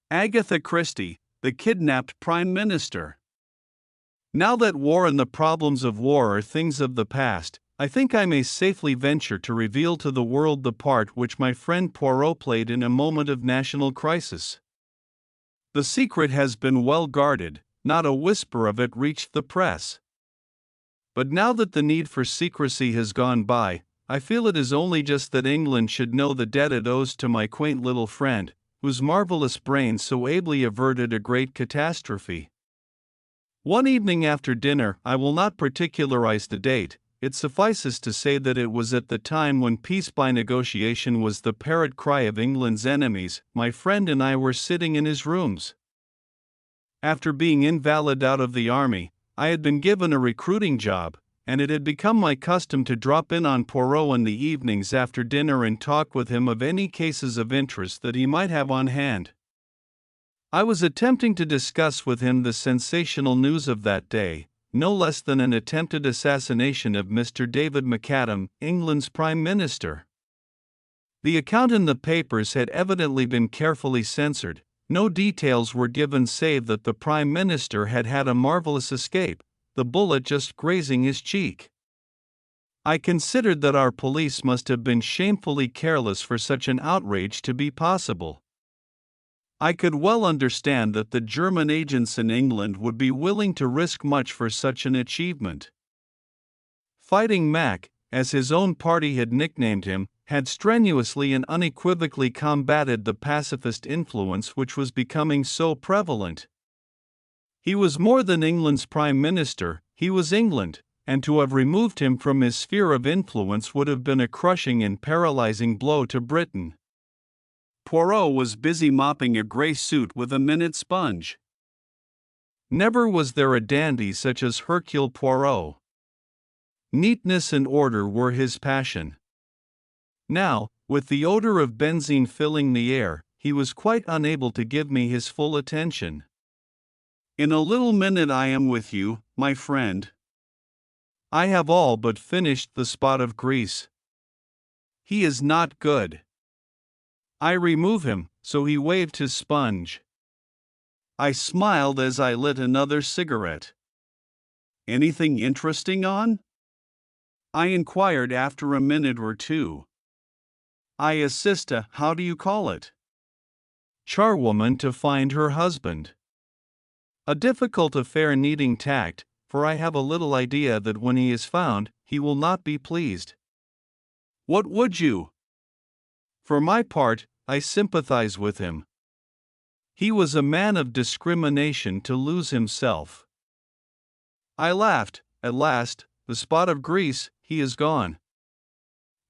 Agatha Christie, the kidnapped Prime Minister. Now that war and the problems of war are things of the past, I think I may safely venture to reveal to the world the part which my friend Poirot played in a moment of national crisis. The secret has been well guarded, not a whisper of it reached the press. But now that the need for secrecy has gone by, I feel it is only just that England should know the debt it owes to my quaint little friend, whose marvelous brain so ably averted a great catastrophe. One evening after dinner, I will not particularize the date, it suffices to say that it was at the time when peace by negotiation was the parrot cry of England's enemies, my friend and I were sitting in his rooms. After being invalided out of the army, I had been given a recruiting job, and it had become my custom to drop in on Poirot in the evenings after dinner and talk with him of any cases of interest that he might have on hand. I was attempting to discuss with him the sensational news of that day, no less than an attempted assassination of Mr. David McAdam, England's Prime Minister. The account in the papers had evidently been carefully censored. No details were given save that the Prime Minister had had a marvelous escape, the bullet just grazing his cheek. I considered that our police must have been shamefully careless for such an outrage to be possible. I could well understand that the German agents in England would be willing to risk much for such an achievement. Fighting Mac, as his own party had nicknamed him, had strenuously and unequivocally combated the pacifist influence which was becoming so prevalent. He was more than England's Prime Minister, he was England, and to have removed him from his sphere of influence would have been a crushing and paralyzing blow to Britain. Poirot was busy mopping a grey suit with a minute sponge. Never was there a dandy such as Hercule Poirot. Neatness and order were his passion. Now, with the odor of benzene filling the air, he was quite unable to give me his full attention. In a little minute I am with you, my friend. I have all but finished the spot of grease. He is not good. I remove him, so he waved his sponge. I smiled as I lit another cigarette. Anything interesting on? I inquired after a minute or two. I assist a, how do you call it? Charwoman to find her husband. A difficult affair needing tact, for I have a little idea that when he is found, he will not be pleased. What would you? For my part, I sympathize with him. He was a man of discrimination to lose himself. I laughed. At last, the spot of grease, he is gone.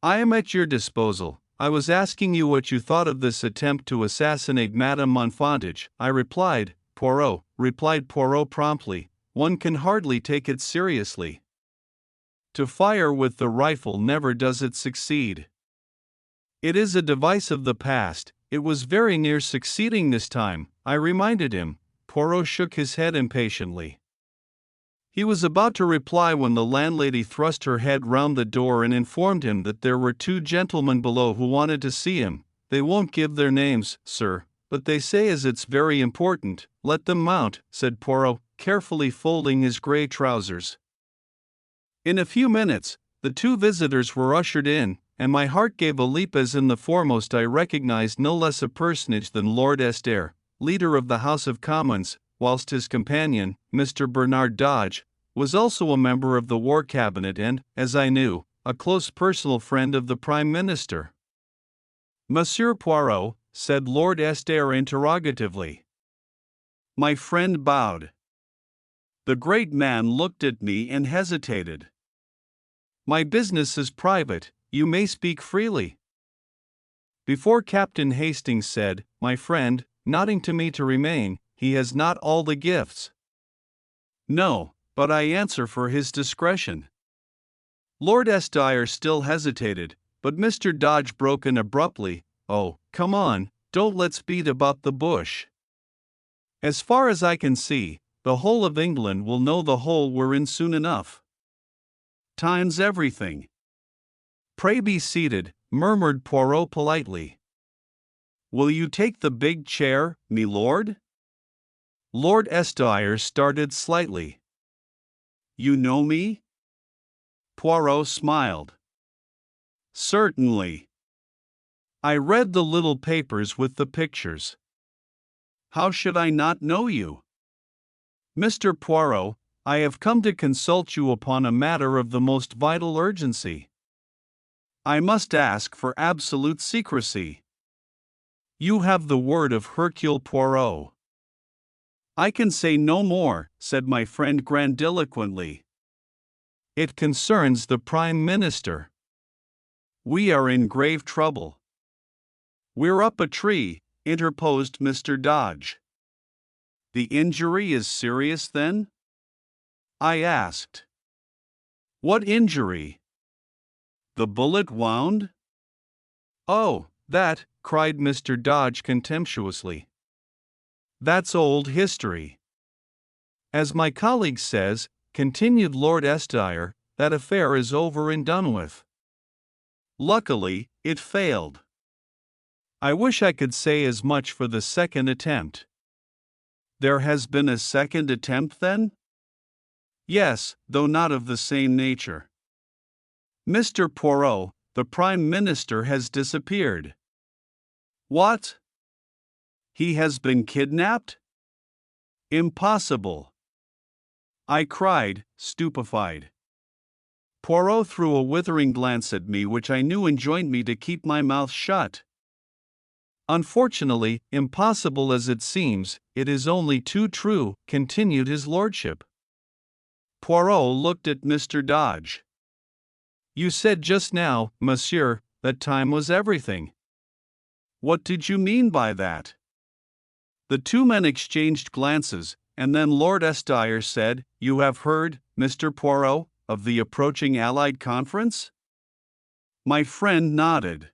I am at your disposal. I was asking you what you thought of this attempt to assassinate Madame Montfontage. I replied, Poirot, replied Poirot promptly, one can hardly take it seriously. To fire with the rifle never does it succeed. It is a device of the past, it was very near succeeding this time, I reminded him. Poirot shook his head impatiently. He was about to reply when the landlady thrust her head round the door and informed him that there were two gentlemen below who wanted to see him. They won't give their names, sir, but they say as it's very important, let them mount, said Poirot, carefully folding his grey trousers. In a few minutes, the two visitors were ushered in, and my heart gave a leap as in the foremost I recognized no less a personage than Lord Estair, leader of the House of Commons, whilst his companion, Mr. Bernard Dodge, was also a member of the War Cabinet and, as I knew, a close personal friend of the Prime Minister. Monsieur Poirot, said Lord Estair interrogatively. My friend bowed. The great man looked at me and hesitated. My business is private, you may speak freely. Before Captain Hastings said, my friend, nodding to me to remain, he has not all the gifts. No, but I answer for his discretion. Lord Estair still hesitated, but Mr. Dodge broke in abruptly, oh, come on, don't let's beat about the bush. As far as I can see, the whole of England will know the hole we're in soon enough. Time's everything. Pray be seated, murmured Poirot politely. Will you take the big chair, me lord? Lord Estire started slightly. You know me? Poirot smiled. Certainly. I read the little papers with the pictures. How should I not know you? Mr. Poirot, I have come to consult you upon a matter of the most vital urgency. I must ask for absolute secrecy. You have the word of Hercule Poirot. I can say no more, said my friend grandiloquently. It concerns the Prime Minister. We are in grave trouble. We're up a tree, interposed Mr. Dodge. The injury is serious then? I asked. What injury? The bullet wound? Oh, that, cried Mr. Dodge contemptuously. That's old history. As my colleague says, continued Lord Estire, that affair is over and done with. Luckily, it failed. I wish I could say as much for the second attempt. There has been a second attempt then? Yes, though not of the same nature. Mr. Poirot, the Prime Minister has disappeared. What? He has been kidnapped? Impossible! I cried, stupefied. Poirot threw a withering glance at me which I knew enjoined me to keep my mouth shut. Unfortunately, impossible as it seems, it is only too true, continued his lordship. Poirot looked at Mr. Dodge. You said just now, monsieur, that time was everything. What did you mean by that? The two men exchanged glances, and then Lord Estire said, You have heard, Mr. Poirot, of the approaching Allied conference? My friend nodded.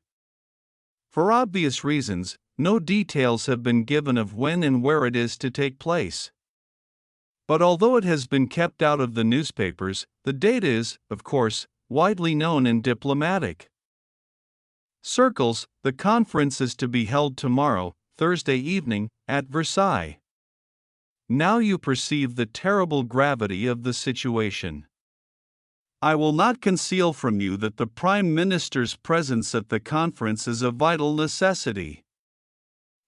For obvious reasons, no details have been given of when and where it is to take place. But although it has been kept out of the newspapers, the date is, of course, widely known in diplomatic circles. The conference is to be held tomorrow, Thursday evening, at Versailles. Now you perceive the terrible gravity of the situation. I will not conceal from you that the Prime Minister's presence at the conference is a vital necessity.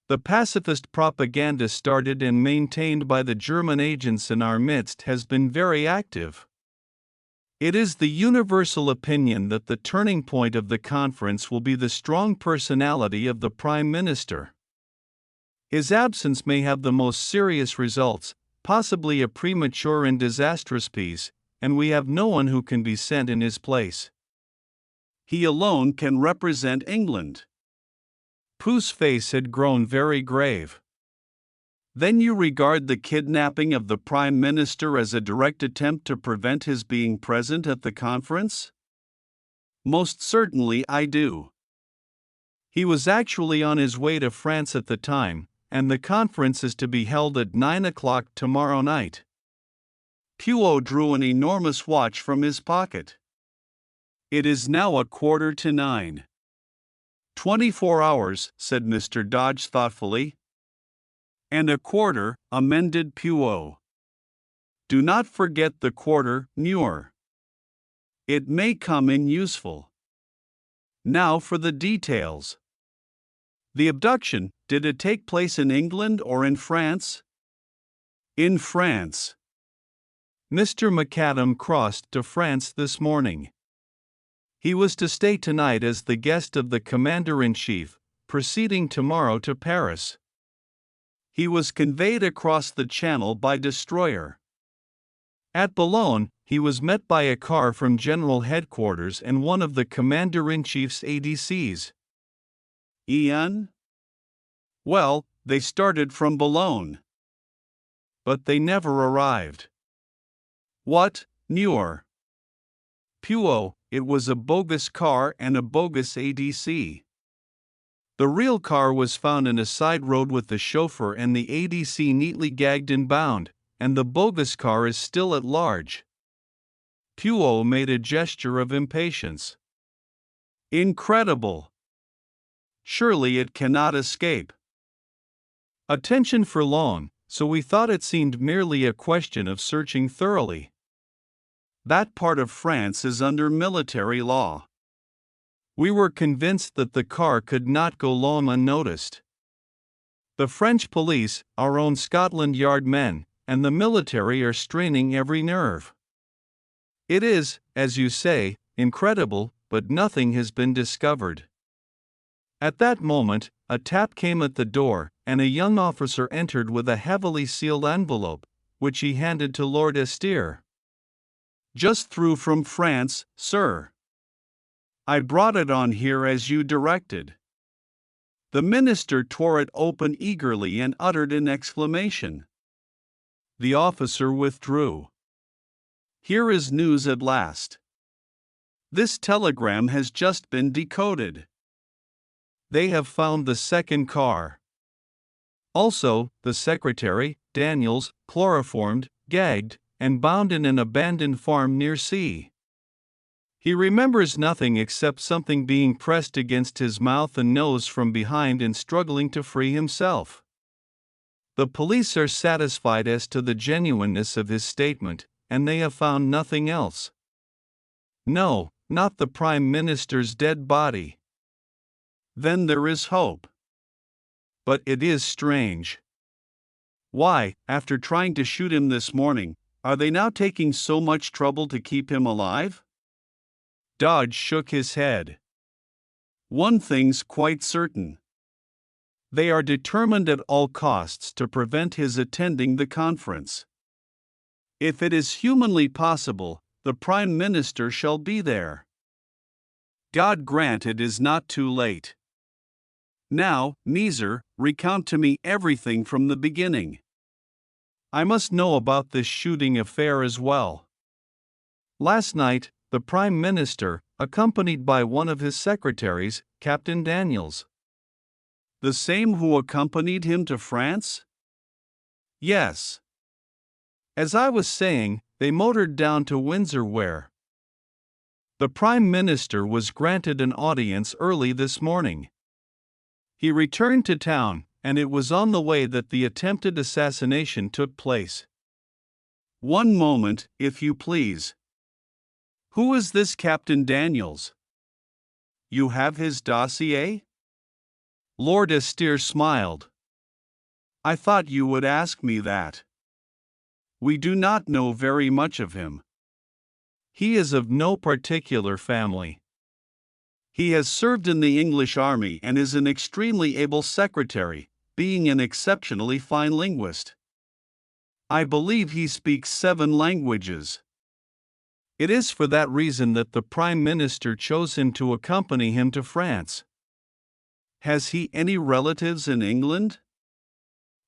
The pacifist propaganda started and maintained by the German agents in our midst has been very active. It is the universal opinion that the turning point of the conference will be the strong personality of the Prime Minister. His absence may have the most serious results, possibly a premature and disastrous peace, and we have no one who can be sent in his place. He alone can represent England. Pooh's face had grown very grave. Then you regard the kidnapping of the Prime Minister as a direct attempt to prevent his being present at the conference? Most certainly I do. He was actually on his way to France at the time, and the conference is to be held at 9 o'clock tomorrow night. Puo drew an enormous watch from his pocket. It is now 9:15. 24 hours, said Mr. Dodge thoughtfully. And a quarter, amended Puo. Do not forget the quarter, Muir. It may come in useful. Now for the details. The abduction, did it take place in England or in France? In France. Mr. McAdam crossed to France this morning. He was to stay tonight as the guest of the Commander-in-Chief, proceeding tomorrow to Paris. He was conveyed across the Channel by destroyer. At Boulogne, he was met by a car from General Headquarters and one of the Commander-in-Chief's ADCs. Ian? Well, they started from Boulogne. But they never arrived. What, Muir? Puo, it was a bogus car and a bogus ADC. The real car was found in a side road with the chauffeur and the ADC neatly gagged and bound, and the bogus car is still at large. Puo made a gesture of impatience. Incredible! Surely it cannot escape attention for long, so we thought it seemed merely a question of searching thoroughly. That part of France is under military law. We were convinced that the car could not go long unnoticed. The French police, our own Scotland Yard men, and the military are straining every nerve. It is, as you say, incredible, but nothing has been discovered. At that moment, a tap came at the door, and a young officer entered with a heavily sealed envelope, which he handed to Lord Estier. Just through from France, sir. I brought it on here as you directed. The minister tore it open eagerly and uttered an exclamation. The officer withdrew. Here is news at last. This telegram has just been decoded. They have found the second car. Also, the secretary, Daniels, chloroformed, gagged, and bound in an abandoned farm near sea. He remembers nothing except something being pressed against his mouth and nose from behind and struggling to free himself. The police are satisfied as to the genuineness of his statement, and they have found nothing else. No, not the Prime Minister's dead body. Then there is hope. But it is strange. Why, after trying to shoot him this morning, are they now taking so much trouble to keep him alive? Dodge shook his head. One thing's quite certain. They are determined at all costs to prevent his attending the conference. If it is humanly possible, the Prime Minister shall be there. God grant it is not too late. Now, Neeser, recount to me everything from the beginning. I must know about this shooting affair as well. Last night, the Prime Minister, accompanied by one of his secretaries, Captain Daniels. The same who accompanied him to France? Yes. As I was saying, they motored down to Windsor where the Prime Minister was granted an audience early this morning. He returned to town, and it was on the way that the attempted assassination took place. One moment, if you please. Who is this Captain Daniels? You have his dossier? Lord Estier smiled. I thought you would ask me that. We do not know very much of him. He is of no particular family. He has served in the English army and is an extremely able secretary, being an exceptionally fine linguist. I believe he speaks 7 languages. It is for that reason that the Prime Minister chose him to accompany him to France. Has he any relatives in England?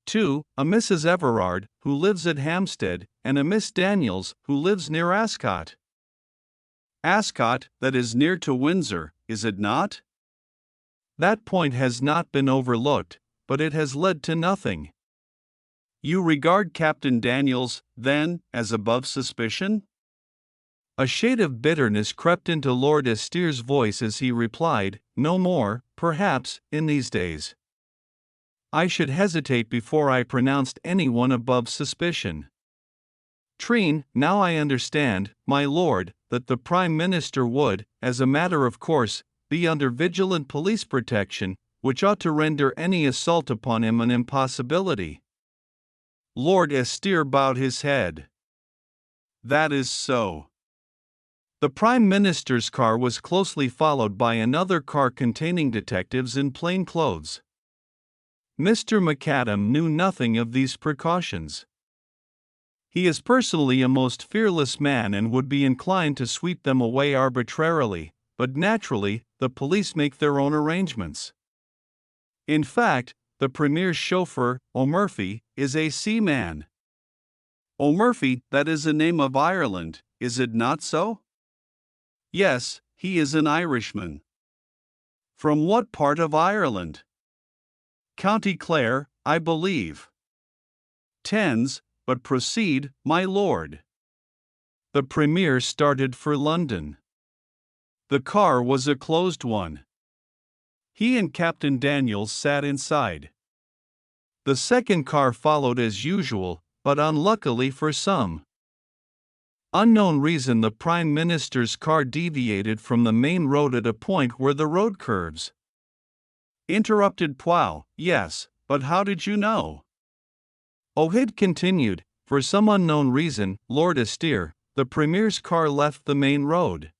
2. A Mrs. Everard, who lives at Hampstead, and a Miss Daniels, who lives near Ascot. Ascot, that is near to Windsor, is it not? That point has not been overlooked, but it has led to nothing. You regard Captain Daniels, then, as above suspicion? A shade of bitterness crept into Lord Estier's voice as he replied, no more, perhaps, in these days. I should hesitate before I pronounced anyone above suspicion. Trine, now I understand, my lord, that the Prime Minister would, as a matter of course, be under vigilant police protection, which ought to render any assault upon him an impossibility. Lord Estier bowed his head. That is so. The Prime Minister's car was closely followed by another car containing detectives in plain clothes. Mr. McAdam knew nothing of these precautions. He is personally a most fearless man and would be inclined to sweep them away arbitrarily, but naturally, the police make their own arrangements. In fact, the Premier's chauffeur, O'Murphy, is a seaman. O'Murphy, that is a name of Ireland, is it not so? Yes, he is an Irishman. From what part of Ireland? County Clare, I believe. Tens, but proceed, my lord. The Premier started for London. The car was a closed one. He and Captain Daniels sat inside. The second car followed as usual, but unluckily for some unknown reason the Prime Minister's car deviated from the main road at a point where the road curves. Interrupted Plow, yes, but how did you know? Ohid continued, for some unknown reason, Lord Astir, the Premier's car left the main road.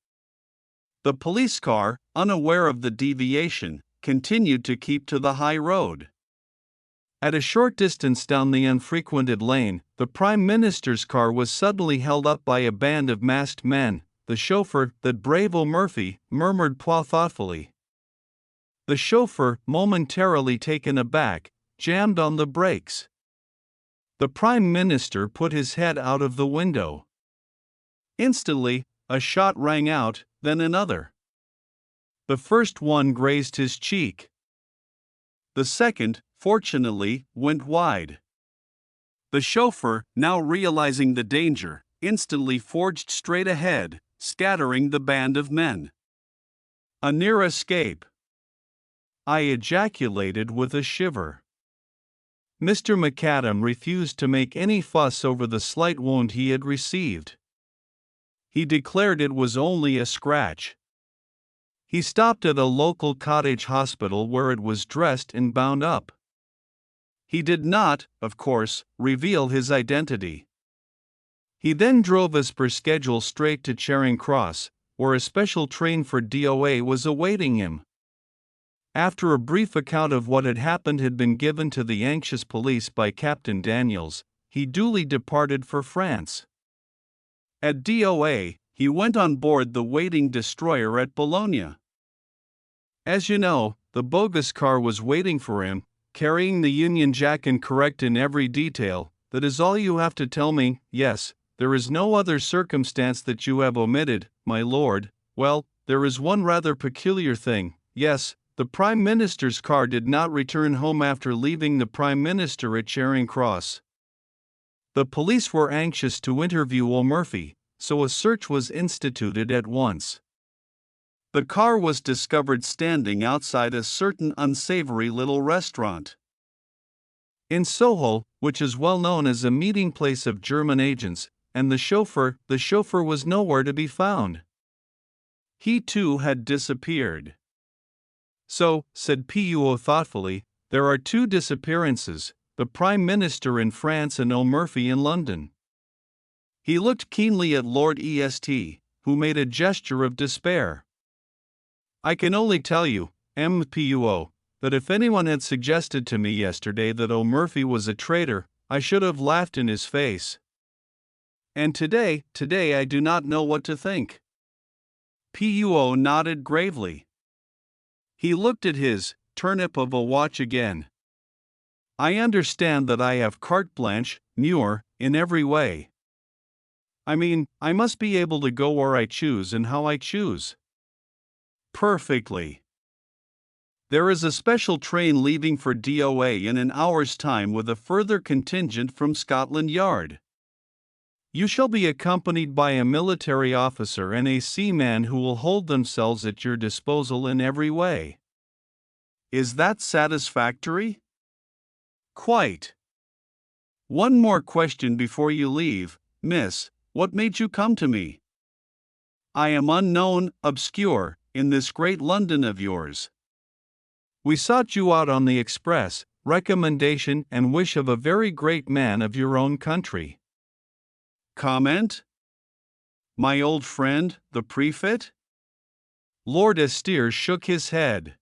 The police car, unaware of the deviation, continued to keep to the high road. At a short distance down the unfrequented lane, the Prime Minister's car was suddenly held up by a band of masked men. The chauffeur, that brave O'Murphy, murmured Plow thoughtfully. The chauffeur, momentarily taken aback, jammed on the brakes. The Prime Minister put his head out of the window. Instantly, a shot rang out, then another. The first one grazed his cheek. The second, fortunately, went wide. The chauffeur, now realizing the danger, instantly forged straight ahead, scattering the band of men. A near escape. I ejaculated with a shiver. Mr. McAdam refused to make any fuss over the slight wound he had received. He declared it was only a scratch. He stopped at a local cottage hospital where it was dressed and bound up. He did not, of course, reveal his identity. He then drove as per schedule straight to Charing Cross, where a special train for DOA was awaiting him. After a brief account of what had happened had been given to the anxious police by Captain Daniels, he duly departed for France. At DOA, he went on board the waiting destroyer at Bologna. As you know, the bogus car was waiting for him, carrying the Union Jack and correct in every detail. That is all you have to tell me. Yes, there is no other circumstance that you have omitted, my lord. Well, there is one rather peculiar thing. Yes, the Prime Minister's car did not return home after leaving the Prime Minister at Charing Cross. The police were anxious to interview O'Murphy, so a search was instituted at once. The car was discovered standing outside a certain unsavory little restaurant in Soho, which is well known as a meeting place of German agents, and the chauffeur was nowhere to be found. He too had disappeared. So, said Puo thoughtfully, there are two disappearances, the Prime Minister in France and O'Murphy in London. He looked keenly at Lord Est, who made a gesture of despair. I can only tell you, Puo, that if anyone had suggested to me yesterday that O'Murphy was a traitor, I should have laughed in his face. And today I do not know what to think. Puo nodded gravely. He looked at his turnip of a watch again. I understand that I have carte blanche, Muir, in every way. I mean, I must be able to go where I choose and how I choose. Perfectly. There is a special train leaving for DOA in an hour's time with a further contingent from Scotland Yard. You shall be accompanied by a military officer and a seaman who will hold themselves at your disposal in every way. Is that satisfactory? Quite. One more question before you leave, miss. What made you come to me? I am unknown, obscure, in this great London of yours. We sought you out on the express, recommendation and wish of a very great man of your own country. Comment? My old friend, the prefect? Lord Astir shook his head.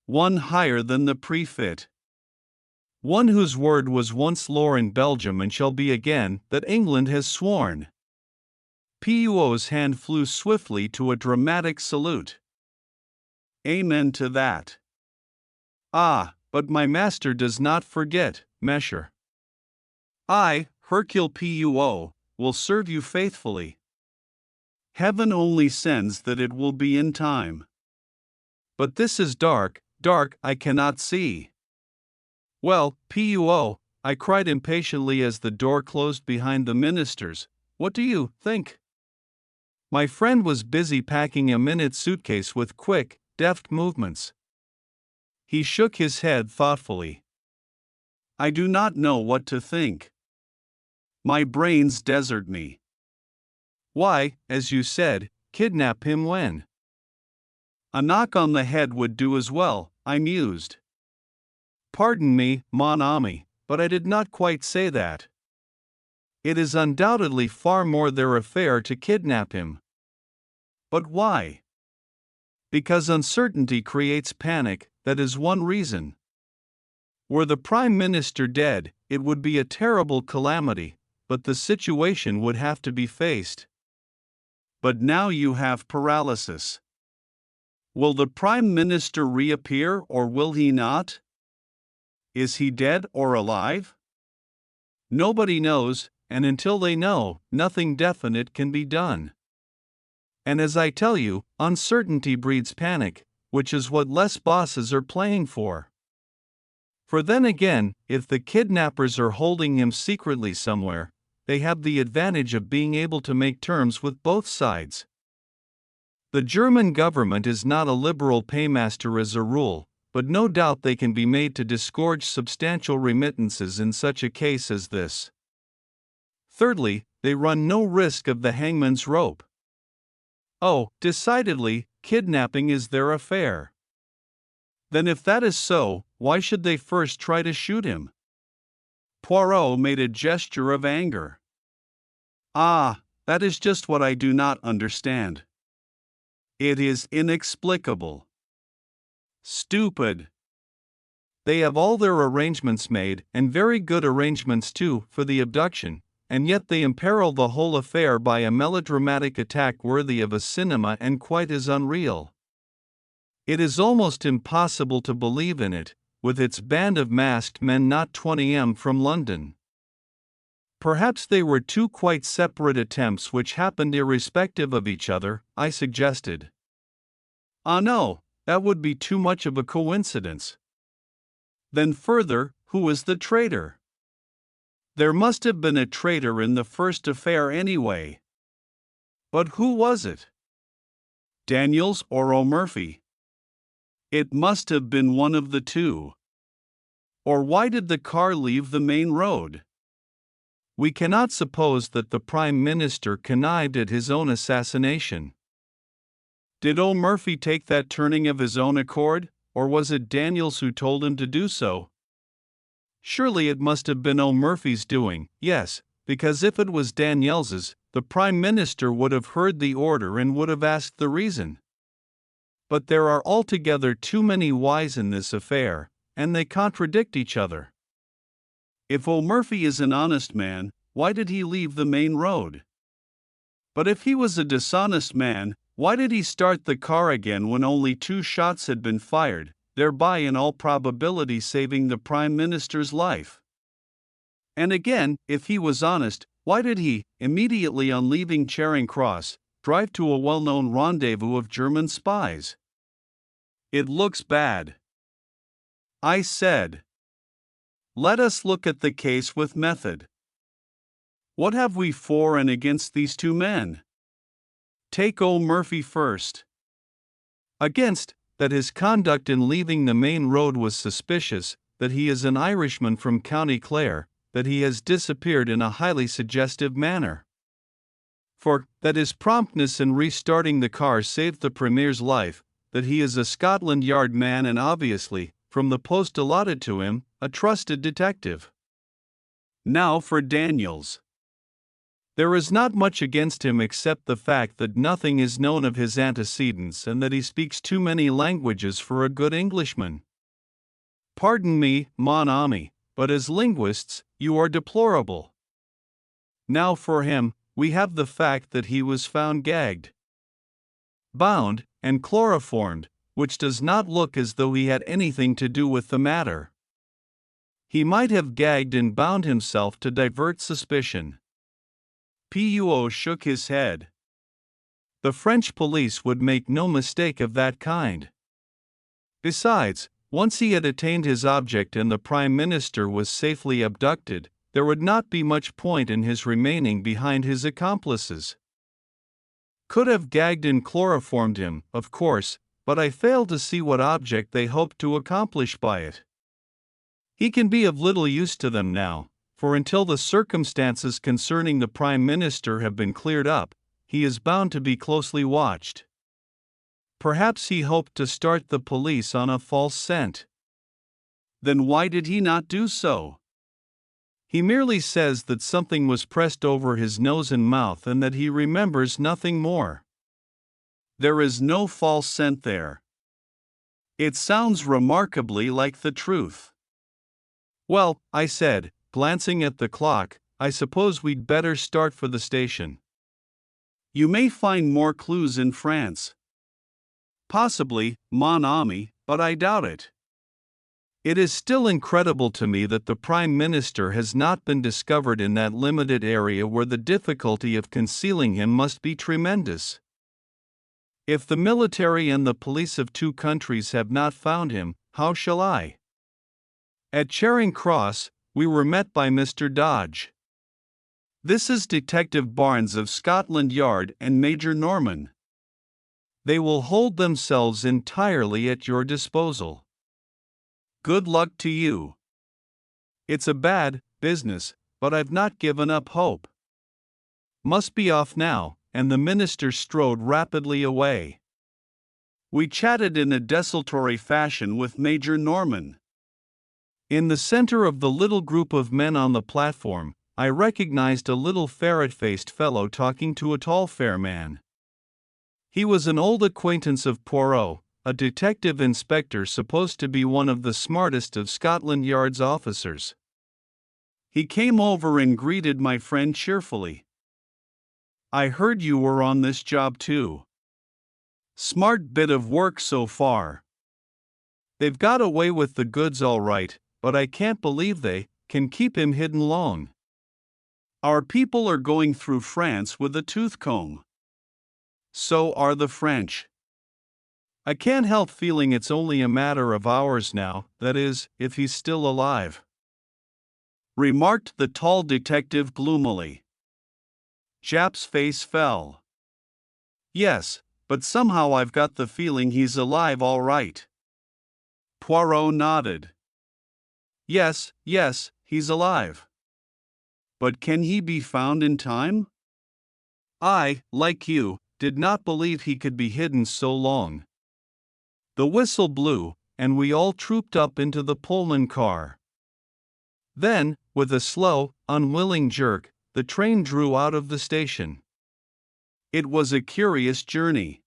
One higher than the prefect. One whose word was once law in Belgium and shall be again, that England has sworn. Puo's hand flew swiftly to a dramatic salute. Amen to that. Ah, but my master does not forget, Mesher. I, Hercule Puo, will serve you faithfully. Heaven only sends that it will be in time. But this is dark, I cannot see. Well, Puo, I cried impatiently as the door closed behind the ministers, what do you think? My friend was busy packing a minute suitcase with quick, deft movements. He shook his head thoughtfully. I do not know what to think. My brains desert me. Why, as you said, kidnap him when? A knock on the head would do as well, I mused. Pardon me, mon ami, but I did not quite say that. It is undoubtedly far more their affair to kidnap him. But why? Because uncertainty creates panic, that is one reason. Were the Prime Minister dead, it would be a terrible calamity, but the situation would have to be faced. But now you have paralysis. Will the Prime Minister reappear or will he not? Is he dead or alive? Nobody knows, and until they know, nothing definite can be done. And as I tell you, uncertainty breeds panic, which is what less bosses are playing for. For then again, if the kidnappers are holding him secretly somewhere, they have the advantage of being able to make terms with both sides. The German government is not a liberal paymaster as a rule, but no doubt they can be made to disgorge substantial remittances in such a case as this. Thirdly, they run no risk of the hangman's rope. Oh, decidedly, kidnapping is their affair. Then if that is so, why should they first try to shoot him? Poirot made a gesture of anger. Ah, that is just what I do not understand. It is inexplicable. Stupid. They have all their arrangements made, and very good arrangements too, for the abduction, and yet they imperil the whole affair by a melodramatic attack worthy of a cinema and quite as unreal. It is almost impossible to believe in it, with its band of masked men not 20 m from London. Perhaps they were two quite separate attempts which happened irrespective of each other, I suggested. Ah no, that would be too much of a coincidence. Then further, who is the traitor? There must have been a traitor in the first affair anyway. But who was it? Daniels or O'Murphy? It must have been one of the two. Or why did the car leave the main road? We cannot suppose that the Prime Minister connived at his own assassination. Did O'Murphy take that turning of his own accord, or was it Daniels who told him to do so? Surely it must have been O'Murphy's doing, yes, because if it was Daniels's, the Prime Minister would have heard the order and would have asked the reason. But there are altogether too many whys in this affair, and they contradict each other. If O'Murphy is an honest man, why did he leave the main road? But if he was a dishonest man, why did he start the car again when only 2 shots had been fired, thereby in all probability saving the Prime Minister's life? And again, if he was honest, why did he, immediately on leaving Charing Cross, drive to a well-known rendezvous of German spies? It looks bad. I said. Let us look at the case with method. What have we for and against these 2 men? Take O'Murphy first. Against, that his conduct in leaving the main road was suspicious, that he is an Irishman from County Clare, that he has disappeared in a highly suggestive manner. For, that his promptness in restarting the car saved the Premier's life, that he is a Scotland Yard man and obviously, from the post allotted to him, a trusted detective. Now for Daniels. There is not much against him except the fact that nothing is known of his antecedents and that he speaks too many languages for a good Englishman. Pardon me, mon ami, but as linguists, you are deplorable. Now for him, we have the fact that he was found gagged, bound, and chloroformed, which does not look as though he had anything to do with the matter. He might have gagged and bound himself to divert suspicion. Puo shook his head. The French police would make no mistake of that kind. Besides, once he had attained his object and the Prime Minister was safely abducted, there would not be much point in his remaining behind his accomplices. Could have gagged and chloroformed him, of course, but I fail to see what object they hope to accomplish by it. He can be of little use to them now, for until the circumstances concerning the Prime Minister have been cleared up, he is bound to be closely watched. Perhaps he hoped to start the police on a false scent. Then why did he not do so? He merely says that something was pressed over his nose and mouth and that he remembers nothing more. There is no false scent there. It sounds remarkably like the truth. Well, I said, glancing at the clock, I suppose we'd better start for the station. You may find more clues in France. Possibly, mon ami, but I doubt it. It is still incredible to me that the Prime Minister has not been discovered in that limited area where the difficulty of concealing him must be tremendous. If the military and the police of two countries have not found him, how shall I? At Charing Cross, we were met by Mr. Dodge. This is Detective Barnes of Scotland Yard and Major Norman. They will hold themselves entirely at your disposal. Good luck to you. It's a bad business, but I've not given up hope. Must be off now, and the minister strode rapidly away. We chatted in a desultory fashion with Major Norman. In the center of the little group of men on the platform, I recognized a little ferret-faced fellow talking to a tall fair man. He was an old acquaintance of Poirot, a detective inspector supposed to be one of the smartest of Scotland Yard's officers. He came over and greeted my friend cheerfully. I heard you were on this job too. Smart bit of work so far. They've got away with the goods all right, but I can't believe they can keep him hidden long. Our people are going through France with a tooth comb. So are the French. I can't help feeling it's only a matter of hours now, that is, if he's still alive. Remarked the tall detective gloomily. Jap's face fell. Yes, but somehow I've got the feeling he's alive all right. Poirot nodded. Yes, he's alive. But can he be found in time? I, like you, did not believe he could be hidden so long. The whistle blew, and we all trooped up into the Pullman car. Then, with a slow, unwilling jerk, the train drew out of the station. It was a curious journey.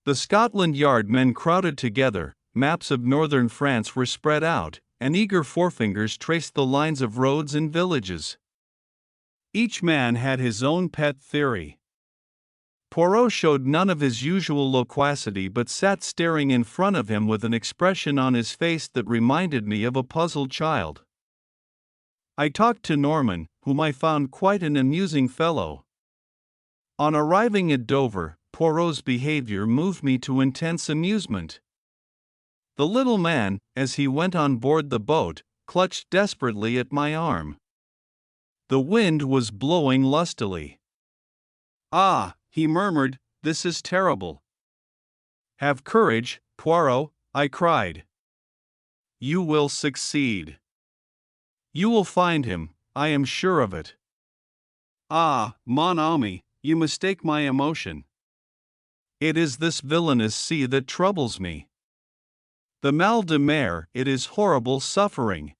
The Scotland Yard men crowded together, maps of northern France were spread out, and eager forefingers traced the lines of roads and villages. Each man had his own pet theory. Poirot showed none of his usual loquacity but sat staring in front of him with an expression on his face that reminded me of a puzzled child. I talked to Norman, whom I found quite an amusing fellow. On arriving at Dover, Poirot's behavior moved me to intense amusement. The little man, as he went on board the boat, clutched desperately at my arm. The wind was blowing lustily. Ah, he murmured, this is terrible. Have courage, Poirot, I cried. You will succeed. You will find him, I am sure of it. Ah, mon ami, you mistake my emotion. It is this villainous sea that troubles me. The mal de mer, it is horrible suffering.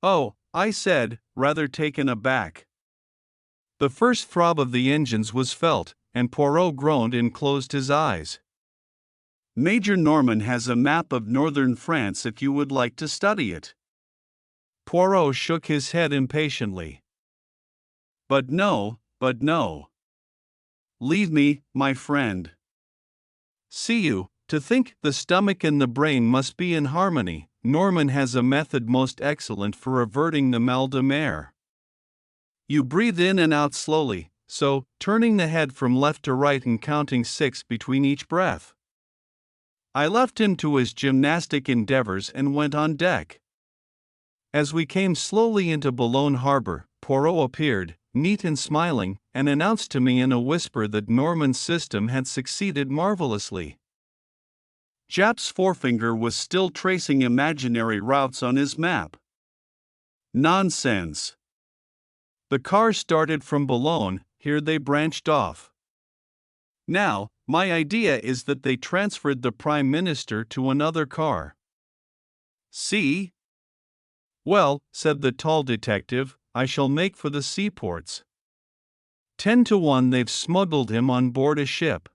Oh, I said, rather taken aback. The first throb of the engines was felt, and Poirot groaned and closed his eyes. Major Norman has a map of northern France if you would like to study it. Poirot shook his head impatiently. But no. Leave me, my friend. See you, to think the stomach and the brain must be in harmony. Norman has a method most excellent for averting the mal de mer. You breathe in and out slowly, so, turning the head from left to right and counting 6 between each breath. I left him to his gymnastic endeavors and went on deck. As we came slowly into Boulogne harbor, Poirot appeared, neat and smiling, and announced to me in a whisper that Norman's system had succeeded marvelously. Jap's forefinger was still tracing imaginary routes on his map. Nonsense. The car started from Boulogne, here they branched off. Now, my idea is that they transferred the Prime Minister to another car. See? Well, said the tall detective, I shall make for the seaports. 10 to 1 they've smuggled him on board a ship.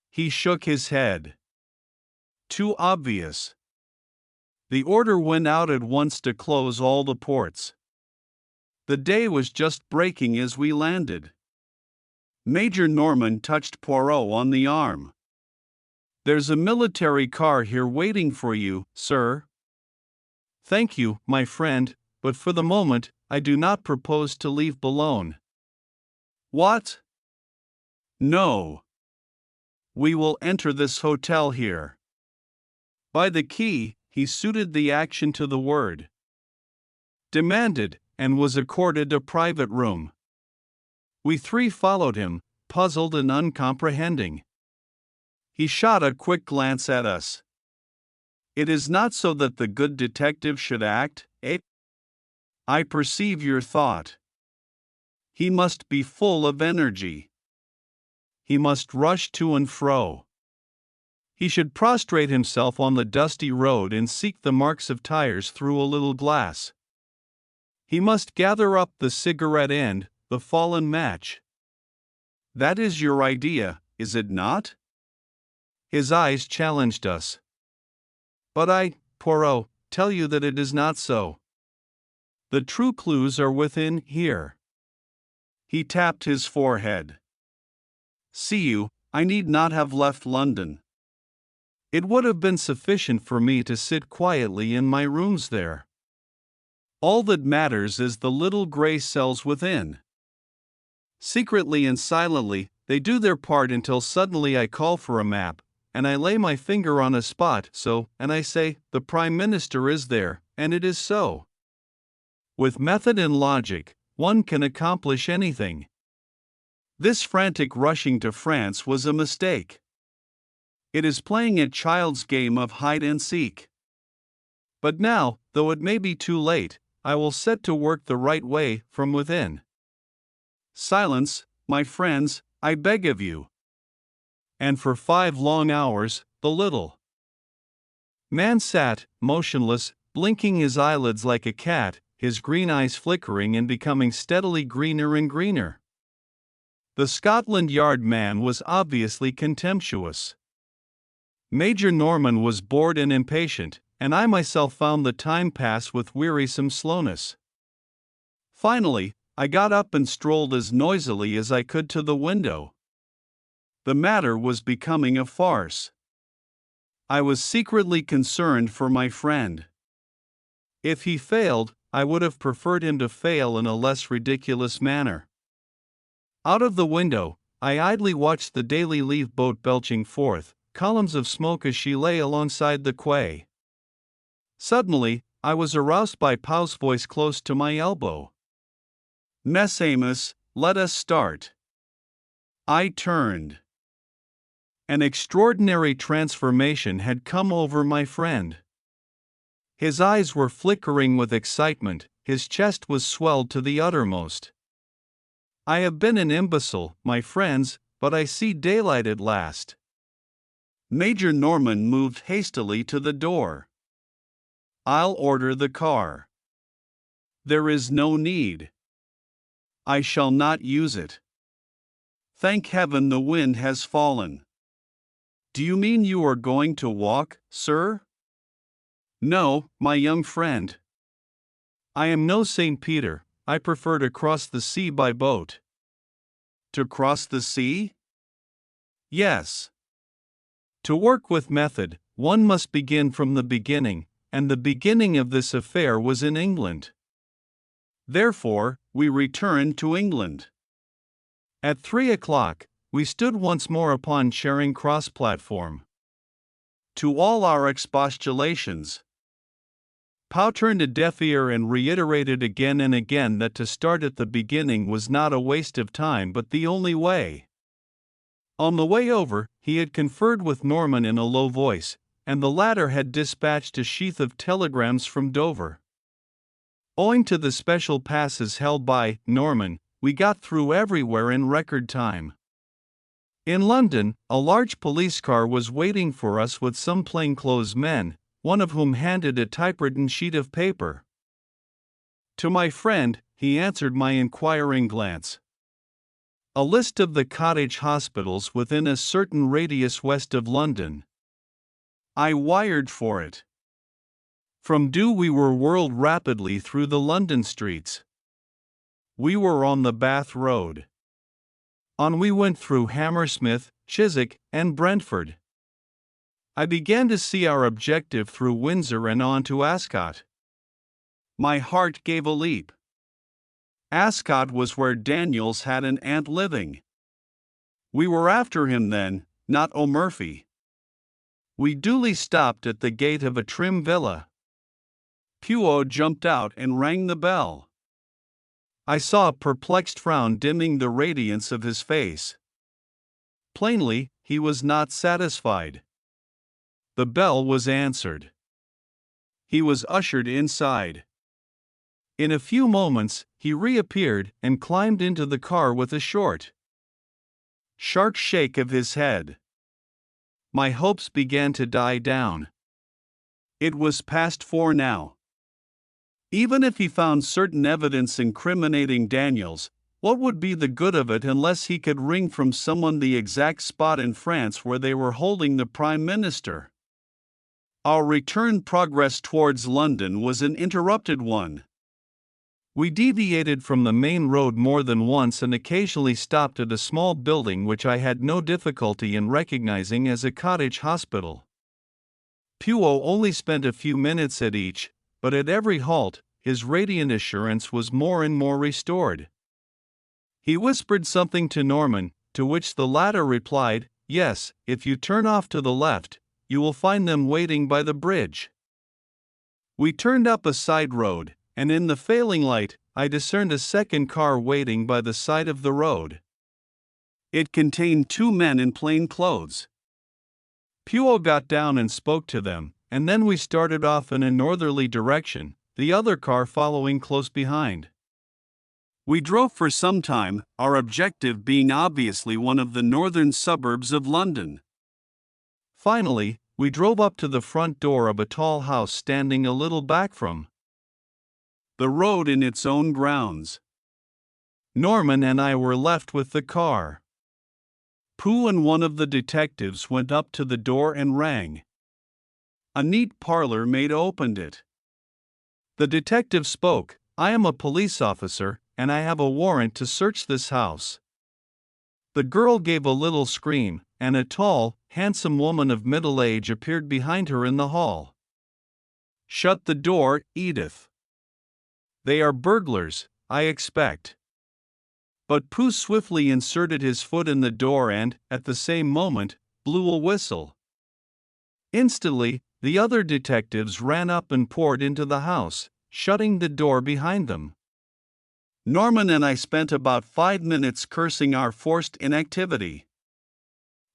He shook his head. Too obvious. The order went out at once to close all the ports. The day was just breaking as we landed. Major Norman touched Poirot on the arm. There's a military car here waiting for you, sir. Thank you, my friend, but for the moment, I do not propose to leave Boulogne. What? No. We will enter this hotel here. By the key, he suited the action to the word. Demanded, and was accorded a private room. We three followed him, puzzled and uncomprehending. He shot a quick glance at us. It is not so that the good detective should act, eh? I perceive your thought. He must be full of energy. He must rush to and fro. He should prostrate himself on the dusty road and seek the marks of tires through a little glass. He must gather up the cigarette end, the fallen match. That is your idea, is it not? His eyes challenged us. But I, Poirot, tell you that it is not so. The true clues are within here. He tapped his forehead. See you, I need not have left London. It would have been sufficient for me to sit quietly in my rooms there. All that matters is the little grey cells within. Secretly and silently, they do their part until suddenly I call for a map, and I lay my finger on a spot, and I say, the Prime Minister is there, and it is so. With method and logic, one can accomplish anything. This frantic rushing to France was a mistake. It is playing a child's game of hide and seek. But now, though it may be too late, I will set to work the right way, from within. Silence, my friends, I beg of you. And for 5 long hours, the little man sat, motionless, blinking his eyelids like a cat, his green eyes flickering and becoming steadily greener and greener. The Scotland Yard man was obviously contemptuous. Major Norman was bored and impatient, and I myself found the time pass with wearisome slowness. Finally, I got up and strolled as noisily as I could to the window. The matter was becoming a farce. I was secretly concerned for my friend. If he failed, I would have preferred him to fail in a less ridiculous manner. Out of the window, I idly watched the Daily Leaf boat belching forth columns of smoke as she lay alongside the quay. Suddenly, I was aroused by Pau's voice close to my elbow. Mess Amos, let us start. I turned. An extraordinary transformation had come over my friend. His eyes were flickering with excitement, his chest was swelled to the uttermost. I have been an imbecile, my friends, but I see daylight at last. Major Norman moved hastily to the door. I'll order the car. There is no need. I shall not use it. Thank heaven the wind has fallen. Do you mean you are going to walk, sir? No, my young friend. I am no St. Peter, I prefer to cross the sea by boat. To cross the sea? Yes. To work with method, one must begin from the beginning, and the beginning of this affair was in England. Therefore, we returned to England. At 3 o'clock, we stood once more upon Charing Cross platform. To all our expostulations, Pau turned a deaf ear and reiterated again and again that to start at the beginning was not a waste of time but the only way. On the way over, he had conferred with Norman in a low voice, and the latter had dispatched a sheath of telegrams from Dover. Owing to the special passes held by Norman, we got through everywhere in record time. In London, a large police car was waiting for us with some plainclothes men, one of whom handed a typewritten sheet of paper. To my friend, he answered my inquiring glance. A list of the cottage hospitals within a certain radius west of London. I wired for it. From Dew we were whirled rapidly through the London streets. We were on the Bath Road. On we went through Hammersmith, Chiswick, and Brentford. I began to see our objective through Windsor and on to Ascot. My heart gave a leap. Ascot was where Daniels had an aunt living. We were after him then, not O'Murphy. We duly stopped at the gate of a trim villa. Puo jumped out and rang the bell. I saw a perplexed frown dimming the radiance of his face. Plainly, he was not satisfied. The bell was answered. He was ushered inside. In a few moments, he reappeared and climbed into the car with a short, sharp shake of his head. My hopes began to die down. It was past 4 now. Even if he found certain evidence incriminating Daniels, what would be the good of it unless he could wring from someone the exact spot in France where they were holding the Prime Minister? Our return progress towards London was an interrupted one. We deviated from the main road more than once and occasionally stopped at a small building which I had no difficulty in recognizing as a cottage hospital. Puo only spent a few minutes at each, but at every halt, his radiant assurance was more and more restored. He whispered something to Norman, to which the latter replied, "Yes, if you turn off to the left, you will find them waiting by the bridge." We turned up a side road, and in the failing light, I discerned a second car waiting by the side of the road. It contained 2 men in plain clothes. Puo got down and spoke to them, and then we started off in a northerly direction, the other car following close behind. We drove for some time, our objective being obviously one of the northern suburbs of London. Finally, we drove up to the front door of a tall house standing a little back from the road in its own grounds. Norman and I were left with the car. Pooh and one of the detectives went up to the door and rang. A neat parlor maid opened it. The detective spoke, "I am a police officer, and I have a warrant to search this house." The girl gave a little scream, and a tall, handsome woman of middle age appeared behind her in the hall. "Shut the door, Edith. They are burglars, I expect." But Pooh swiftly inserted his foot in the door and, at the same moment, blew a whistle. Instantly, the other detectives ran up and poured into the house, shutting the door behind them. Norman and I spent about 5 minutes cursing our forced inactivity.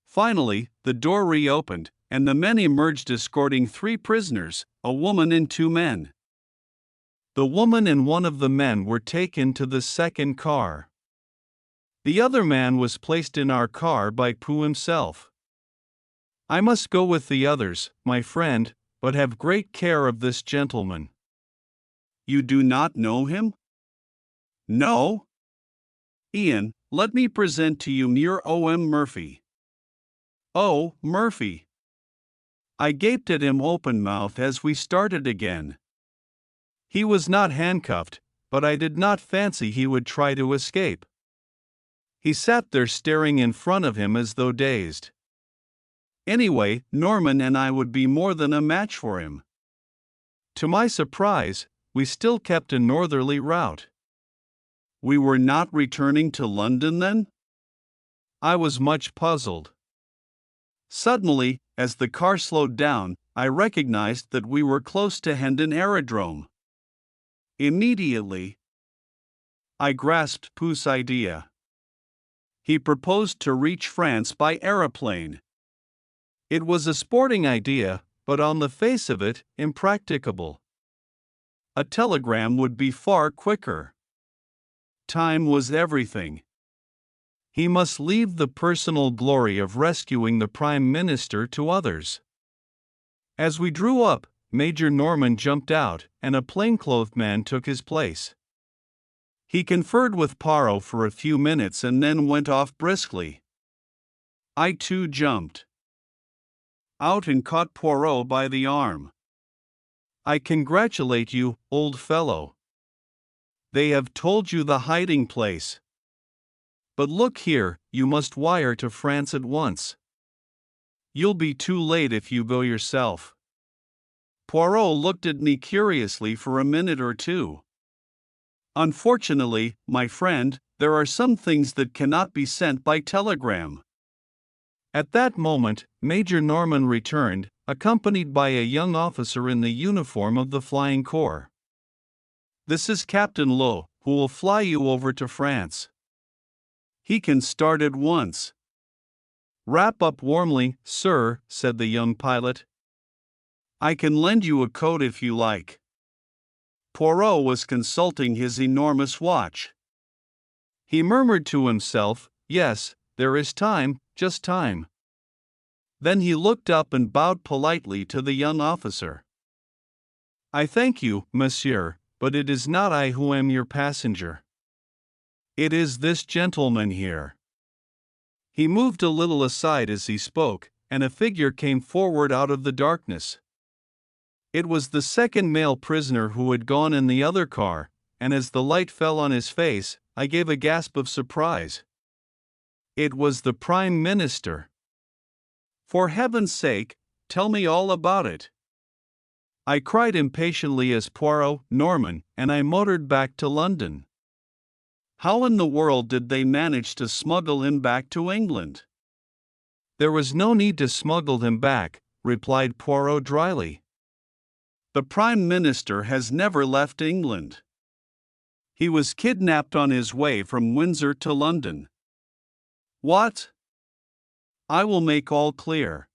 Finally, the door reopened, and the men emerged escorting 3 prisoners, a woman and 2 men. The woman and one of the men were taken to the second car. The other man was placed in our car by Pooh himself. "I must go with the others, my friend, but have great care of this gentleman." "You do not know him?" "No." "Ian, let me present to you Muir O.M. Murphy." "Oh, Murphy." I gaped at him open-mouthed as we started again. He was not handcuffed, but I did not fancy he would try to escape. He sat there staring in front of him as though dazed. Anyway, Norman and I would be more than a match for him. To my surprise, we still kept a northerly route. We were not returning to London then? I was much puzzled. Suddenly, as the car slowed down, I recognized that we were close to Hendon Aerodrome. Immediately, I grasped Pooh's idea. He proposed to reach France by aeroplane. It was a sporting idea, but on the face of it, impracticable. A telegram would be far quicker. Time was everything. He must leave the personal glory of rescuing the Prime Minister to others. As we drew up, Major Norman jumped out, and a plainclothed man took his place. He conferred with Poirot for a few minutes and then went off briskly. I too jumped out and caught Poirot by the arm. I congratulate you, old fellow. They have told you the hiding place. But look here, you must wire to France at once. You'll be too late if you go yourself. Poirot looked at me curiously for a minute or two. Unfortunately, my friend, there are some things that cannot be sent by telegram. At that moment, Major Norman returned, accompanied by a young officer in the uniform of the Flying Corps. This is Captain Lowe, who will fly you over to France. He can start at once. Wrap up warmly, sir, said the young pilot. I can lend you a coat if you like. Poirot was consulting his enormous watch. He murmured to himself, yes, there is time, just time. Then he looked up and bowed politely to the young officer. I thank you, monsieur, but it is not I who am your passenger. It is this gentleman here. He moved a little aside as he spoke, and a figure came forward out of the darkness. It was the second male prisoner who had gone in the other car, and as the light fell on his face, I gave a gasp of surprise. It was the Prime Minister. For heaven's sake, tell me all about it. I cried impatiently as Poirot, Norman, and I motored back to London. How in the world did they manage to smuggle him back to England? There was no need to smuggle him back, replied Poirot dryly. The Prime Minister has never left England. He was kidnapped on his way from Windsor to London. What? I will make all clear.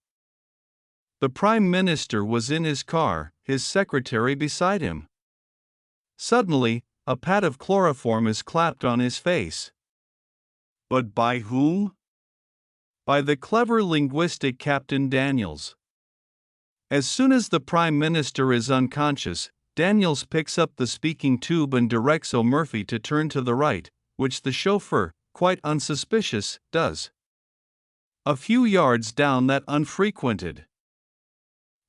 The Prime Minister was in his car, his secretary beside him. Suddenly, a pat of chloroform is clapped on his face. But by whom? By the clever linguistic Captain Daniels. As soon as the Prime Minister is unconscious, Daniels picks up the speaking tube and directs O'Murphy to turn to the right, which the chauffeur, quite unsuspicious, does. A few yards down that unfrequented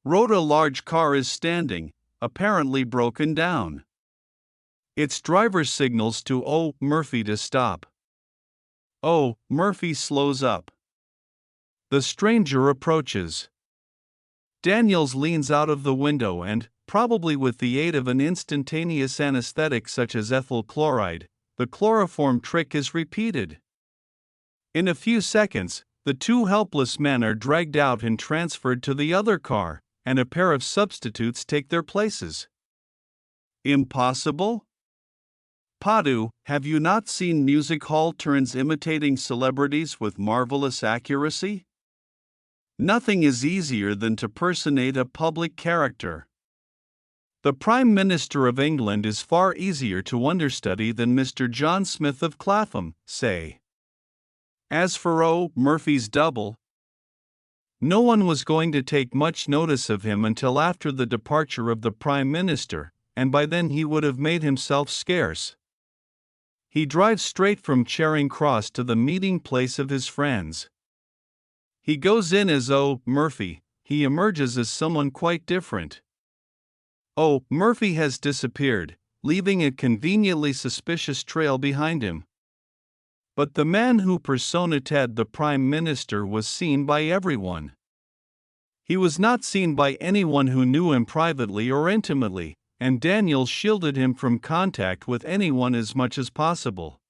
road a large car is standing, apparently broken down. Its driver signals to O'Murphy to stop. O'Murphy slows up. The stranger approaches. Daniels leans out of the window and, probably with the aid of an instantaneous anesthetic such as ethyl chloride, the chloroform trick is repeated. In a few seconds, the two helpless men are dragged out and transferred to the other car, and a pair of substitutes take their places. Impossible? Padu, have you not seen music hall turns imitating celebrities with marvelous accuracy? Nothing is easier than to personate a public character. The Prime Minister of England is far easier to understudy than Mr. John Smith of Clapham, say. As for O'Murphy's double, no one was going to take much notice of him until after the departure of the Prime Minister, and by then he would have made himself scarce. He drives straight from Charing Cross to the meeting place of his friends. He goes in as O'Murphy, he emerges as someone quite different. O'Murphy has disappeared, leaving a conveniently suspicious trail behind him. But the man who personated the Prime Minister was seen by everyone. He was not seen by anyone who knew him privately or intimately, and Daniels shielded him from contact with anyone as much as possible.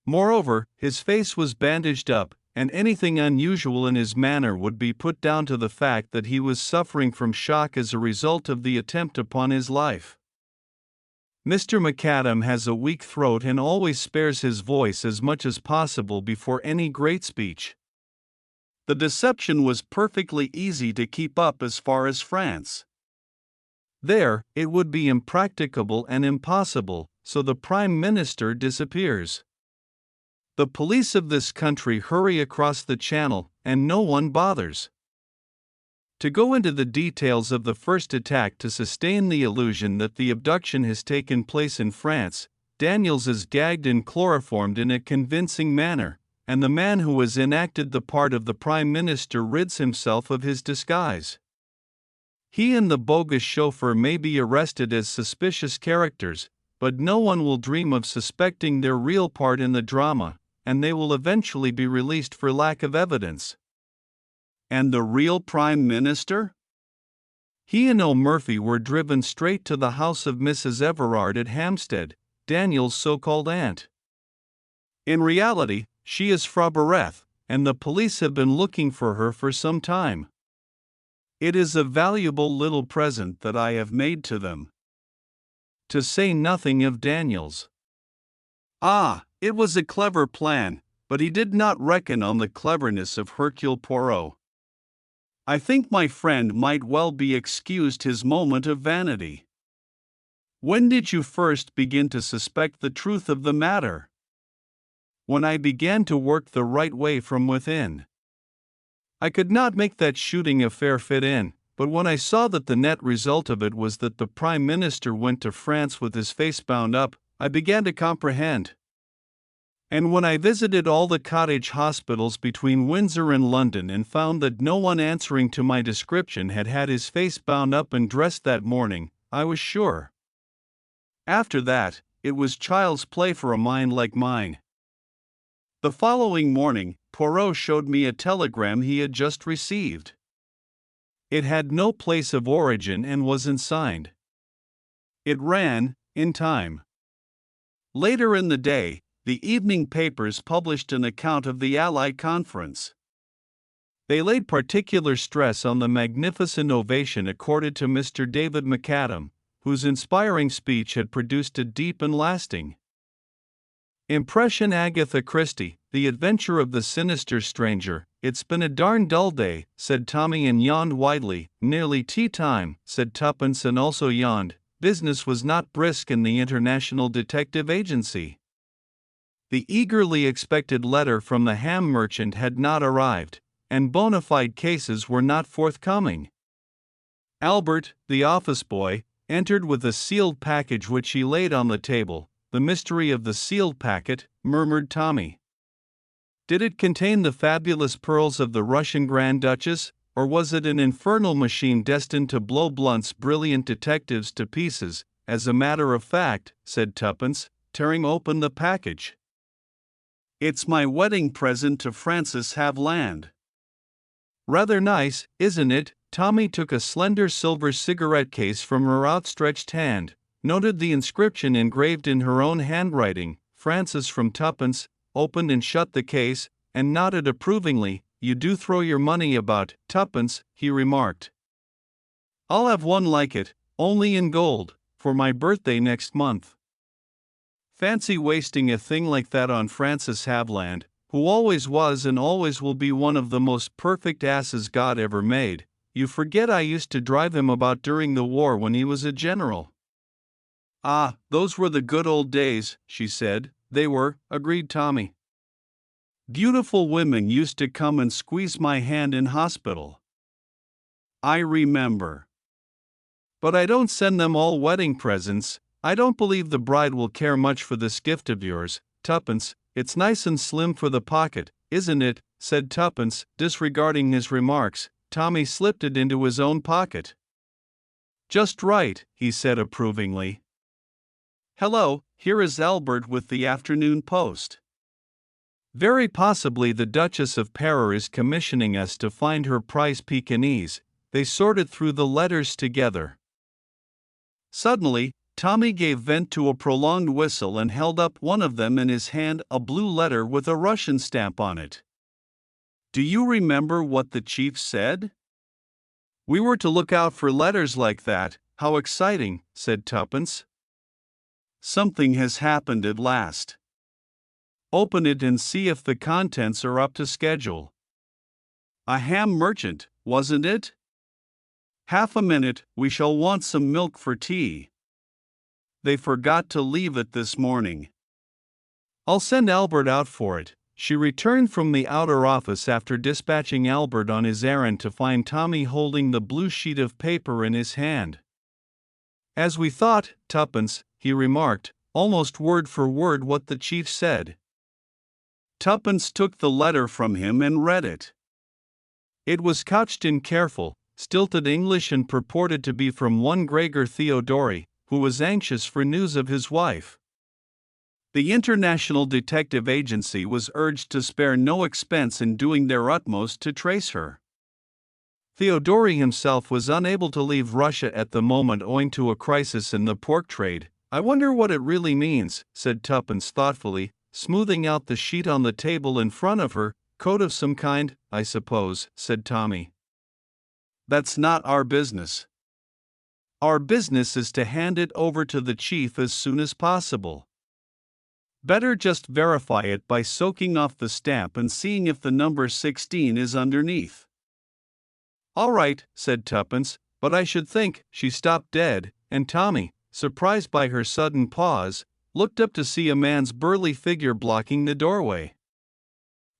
Moreover, his face was bandaged up, and anything unusual in his manner would be put down to the fact that he was suffering from shock as a result of the attempt upon his life. Mr. McAdam has a weak throat and always spares his voice as much as possible before any great speech. The deception was perfectly easy to keep up as far as France. There, it would be impracticable and impossible, so the Prime Minister disappears. The police of this country hurry across the channel, and no one bothers. To go into the details of the first attack to sustain the illusion that the abduction has taken place in France, Daniels is gagged and chloroformed in a convincing manner, and the man who has enacted the part of the Prime Minister rids himself of his disguise. He and the bogus chauffeur may be arrested as suspicious characters, but no one will dream of suspecting their real part in the drama, and they will eventually be released for lack of evidence. And the real Prime Minister? He and O'Murphy were driven straight to the house of Mrs. Everard at Hampstead, Daniel's so-called aunt. In reality, she is Frau Barreth, and the police have been looking for her for some time. It is a valuable little present that I have made to them. To say nothing of Daniels. Ah, it was a clever plan, but he did not reckon on the cleverness of Hercule Poirot. I think my friend might well be excused his moment of vanity. When did you first begin to suspect the truth of the matter? When I began to work the right way from within. I could not make that shooting affair fit in, but when I saw that the net result of it was that the Prime Minister went to France with his face bound up, I began to comprehend. And when I visited all the cottage hospitals between Windsor and London and found that no one answering to my description had had his face bound up and dressed that morning, I was sure. After that, it was child's play for a mind like mine. The following morning, Poirot showed me a telegram he had just received. It had no place of origin and wasn't signed. It ran, "In time." Later in the day, the evening papers published an account of the Allied conference. They laid particular stress on the magnificent ovation accorded to Mr. David McAdam, whose inspiring speech had produced a deep and lasting impression. Agatha Christie, The Adventure of the Sinister Stranger. "It's been a darn dull day," said Tommy and yawned widely. "Nearly tea time," said Tuppence and also yawned. Business was not brisk in the International Detective Agency. The eagerly expected letter from the ham merchant had not arrived, and bona fide cases were not forthcoming. Albert, the office boy, entered with a sealed package which he laid on the table. "The mystery of the sealed packet," murmured Tommy. Did it contain the fabulous pearls of the Russian Grand Duchess, or was it an infernal machine destined to blow Blunt's brilliant detectives to pieces? "As a matter of fact," said Tuppence, tearing open the package, "it's my wedding present to Frances Haviland." "Rather nice, isn't it?" Tommy took a slender silver cigarette case from her outstretched hand, noted the inscription engraved in her own handwriting, "Frances," from Tuppence, opened and shut the case, and nodded approvingly. "You do throw your money about, Tuppence," he remarked. "I'll have one like it, only in gold, for my birthday next month." Fancy wasting a thing like that on Frances Haviland, who always was and always will be one of the most perfect asses God ever made. "You forget I used to drive him about during the war when he was a general." "Ah, those were the good old days," she said. "They were," agreed Tommy. "Beautiful women used to come and squeeze my hand in hospital. I remember. But I don't send them all wedding presents. I don't believe the bride will care much for this gift of yours, Tuppence. It's nice and slim for the pocket, isn't it?" said Tuppence, disregarding his remarks. Tommy slipped it into his own pocket. "Just right," he said approvingly. "Hello, here is Albert with the afternoon post. Very possibly the Duchess of Paris is commissioning us to find her prize Pekingese." They sorted through the letters together. Suddenly, Tommy gave vent to a prolonged whistle and held up one of them in his hand, a blue letter with a Russian stamp on it. "Do you remember what the chief said? We were to look out for letters like that." "How exciting," said Tuppence. Something has happened at last. Open it and see if the contents are up to schedule. A ham merchant, wasn't it? Half a minute, we shall want some milk for tea. They forgot to leave it this morning. I'll send Albert out for it. She returned from the outer office after dispatching Albert on his errand to find Tommy holding the blue sheet of paper in his hand. As we thought, Tuppence, he remarked, almost word for word what the chief said. Tuppence took the letter from him and read it. It was couched in careful, stilted English and purported to be from one Gregor Theodori, who was anxious for news of his wife. The International Detective Agency was urged to spare no expense in doing their utmost to trace her. Theodori himself was unable to leave Russia at the moment owing to a crisis in the pork trade. I wonder what it really means, said Tuppence thoughtfully, smoothing out the sheet on the table in front of her. Code of some kind, I suppose, said Tommy. That's not our business. Our business is to hand it over to the chief as soon as possible. Better just verify it by soaking off the stamp and seeing if the number 16 is underneath. All right, said Tuppence, but I should think. She stopped dead, and Tommy, surprised by her sudden pause, looked up to see a man's burly figure blocking the doorway.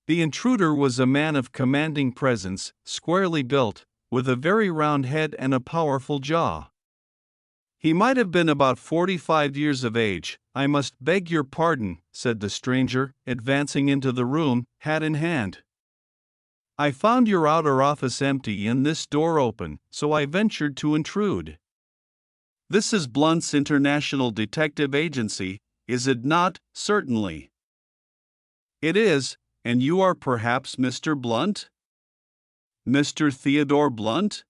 The intruder was a man of commanding presence, squarely built, with a very round head and a powerful jaw. He might have been about 45 years of age. I must beg your pardon, said the stranger, advancing into the room, hat in hand. I found your outer office empty and this door open, so I ventured to intrude. This is Blunt's International Detective Agency, is it not? Certainly. It is, and you are perhaps Mr. Blunt? Mr. Theodore Blunt?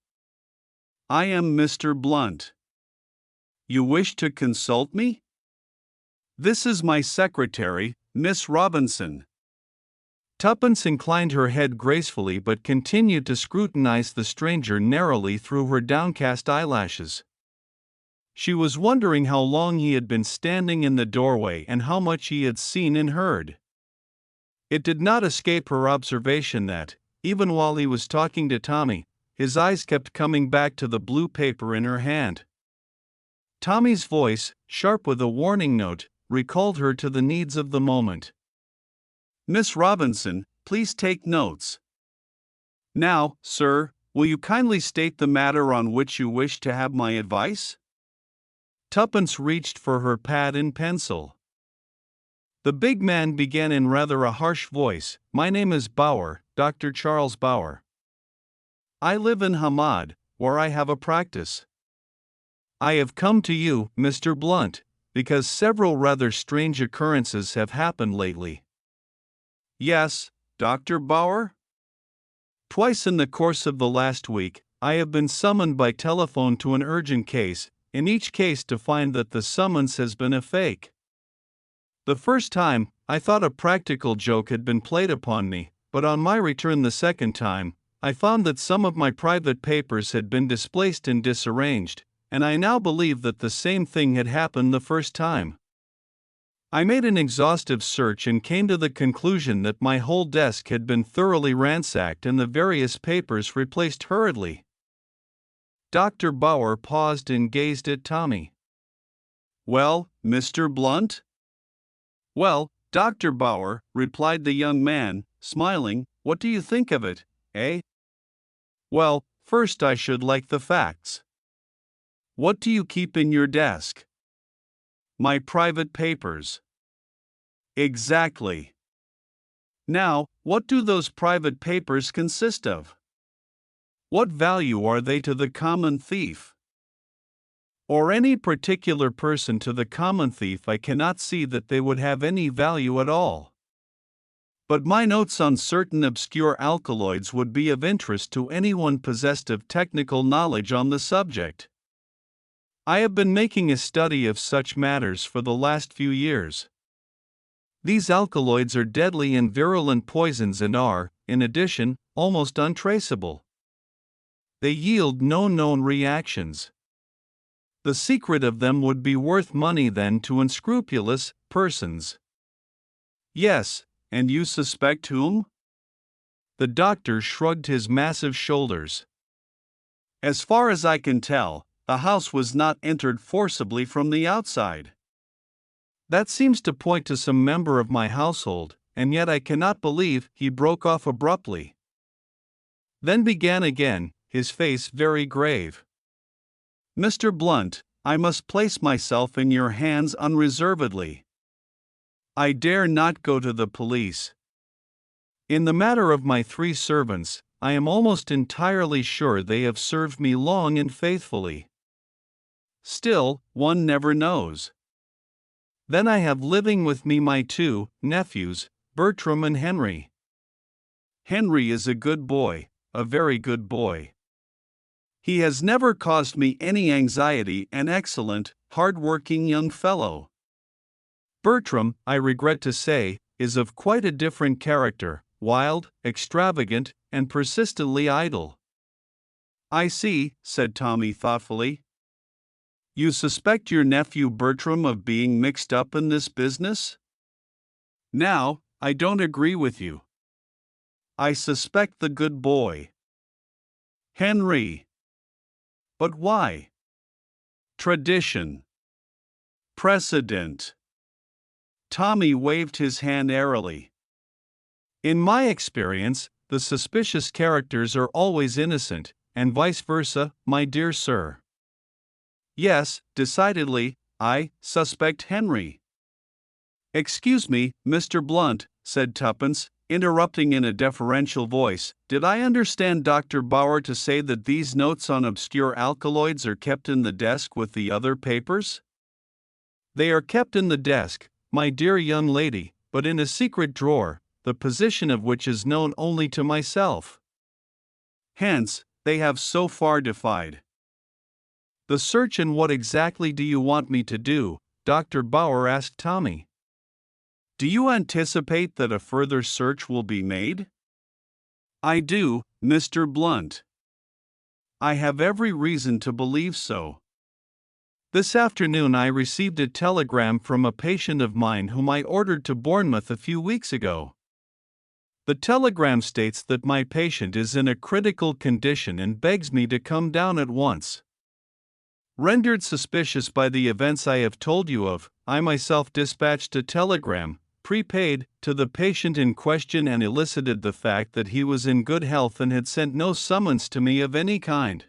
I am Mr. Blunt. You wish to consult me? This is my secretary, Miss Robinson. Tuppence inclined her head gracefully but continued to scrutinize the stranger narrowly through her downcast eyelashes. She was wondering how long he had been standing in the doorway and how much he had seen and heard. It did not escape her observation that, even while he was talking to Tommy, his eyes kept coming back to the blue paper in her hand. Tommy's voice, sharp with a warning note, recalled her to the needs of the moment. Miss Robinson, please take notes. Now, sir, will you kindly state the matter on which you wish to have my advice? Tuppence reached for her pad and pencil. The big man began in rather a harsh voice. My name is Bauer, Dr. Charles Bauer. I live in Hamad, where I have a practice. I have come to you, Mr. Blunt, because several rather strange occurrences have happened lately. Yes, Dr. Bauer? Twice in the course of the last week, I have been summoned by telephone to an urgent case, in each case to find that the summons has been a fake. The first time, I thought a practical joke had been played upon me, but on my return the second time, I found that some of my private papers had been displaced and disarranged, and I now believe that the same thing had happened the first time. I made an exhaustive search and came to the conclusion that my whole desk had been thoroughly ransacked and the various papers replaced hurriedly. Dr. Bauer paused and gazed at Tommy. Well, Mr. Blunt? Well, Dr. Bauer, replied the young man, smiling, what do you think of it, eh? Well, first I should like the facts. What do you keep in your desk? My private papers. Exactly. Now, what do those private papers consist of? What value are they to the common thief? Or any particular person to the common thief? I cannot see that they would have any value at all. But my notes on certain obscure alkaloids would be of interest to anyone possessed of technical knowledge on the subject. I have been making a study of such matters for the last few years. These alkaloids are deadly and virulent poisons and are, in addition, almost untraceable. They yield no known reactions. The secret of them would be worth money then to unscrupulous persons. Yes, and you suspect whom? The doctor shrugged his massive shoulders. As far as I can tell, the house was not entered forcibly from the outside. That seems to point to some member of my household, and yet I cannot believe, he broke off abruptly. Then began again, his face very grave. Mr. Blunt, I must place myself in your hands unreservedly. I dare not go to the police. In the matter of my 3 servants, I am almost entirely sure they have served me long and faithfully. Still, one never knows. Then I have living with me my 2 nephews, Bertram and Henry. Henry is a good boy, a very good boy. He has never caused me any anxiety, an excellent, hard-working young fellow. Bertram, I regret to say, is of quite a different character, wild, extravagant, and persistently idle. I see, said Tommy thoughtfully. You suspect your nephew Bertram of being mixed up in this business? Now, I don't agree with you. I suspect the good boy. Henry. But why? Tradition. Precedent. Tommy waved his hand airily. In my experience, the suspicious characters are always innocent, and vice versa, my dear sir. Yes, decidedly, I suspect Henry. Excuse me, Mr. Blunt, said Tuppence, interrupting in a deferential voice. Did I understand Dr. Bauer to say that these notes on obscure alkaloids are kept in the desk with the other papers? They are kept in the desk, my dear young lady, but in a secret drawer, the position of which is known only to myself. Hence, they have so far defied the search. And what exactly do you want me to do? Dr. Bauer asked Tommy. Do you anticipate that a further search will be made? I do, Mr. Blunt. I have every reason to believe so. This afternoon I received a telegram from a patient of mine whom I ordered to Bournemouth a few weeks ago. The telegram states that my patient is in a critical condition and begs me to come down at once. Rendered suspicious by the events I have told you of, I myself dispatched a telegram, prepaid, to the patient in question and elicited the fact that he was in good health and had sent no summons to me of any kind.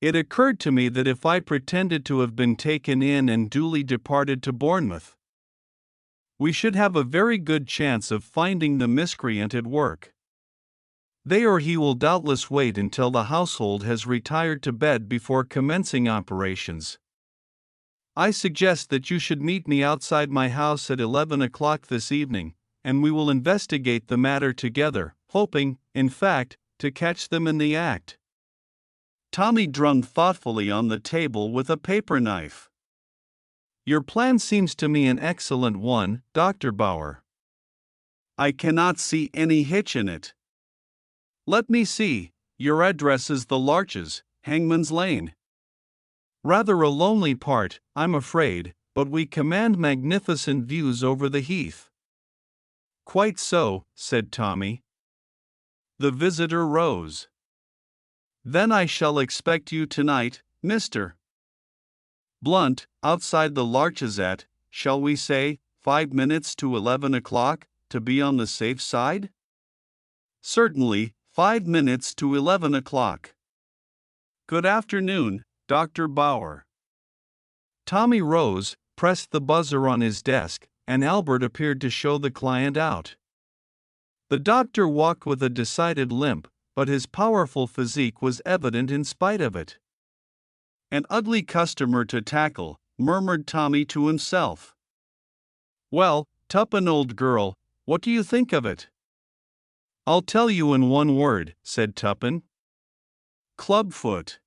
It occurred to me that if I pretended to have been taken in and duly departed to Bournemouth, we should have a very good chance of finding the miscreant at work. They or he will doubtless wait until the household has retired to bed before commencing operations. I suggest that you should meet me outside my house at 11 o'clock this evening, and we will investigate the matter together, hoping, in fact, to catch them in the act. Tommy drummed thoughtfully on the table with a paper knife. Your plan seems to me an excellent one, Dr. Bauer. I cannot see any hitch in it. Let me see, your address is the Larches, Hangman's Lane. Rather a lonely part, I'm afraid, but we command magnificent views over the heath. Quite so, said Tommy. The visitor rose. Then I shall expect you tonight, Mr. Blunt, outside the Larches at, shall we say, 5 minutes to 11 o'clock, to be on the safe side? Certainly, 5 minutes to 11 o'clock. Good afternoon, Dr. Bauer. Tommy rose, pressed the buzzer on his desk, and Albert appeared to show the client out. The doctor walked with a decided limp, but his powerful physique was evident in spite of it. An ugly customer to tackle, murmured Tommy to himself. Well, Tuppen, old girl, what do you think of it? I'll tell you in one word, said Tuppen. Clubfoot.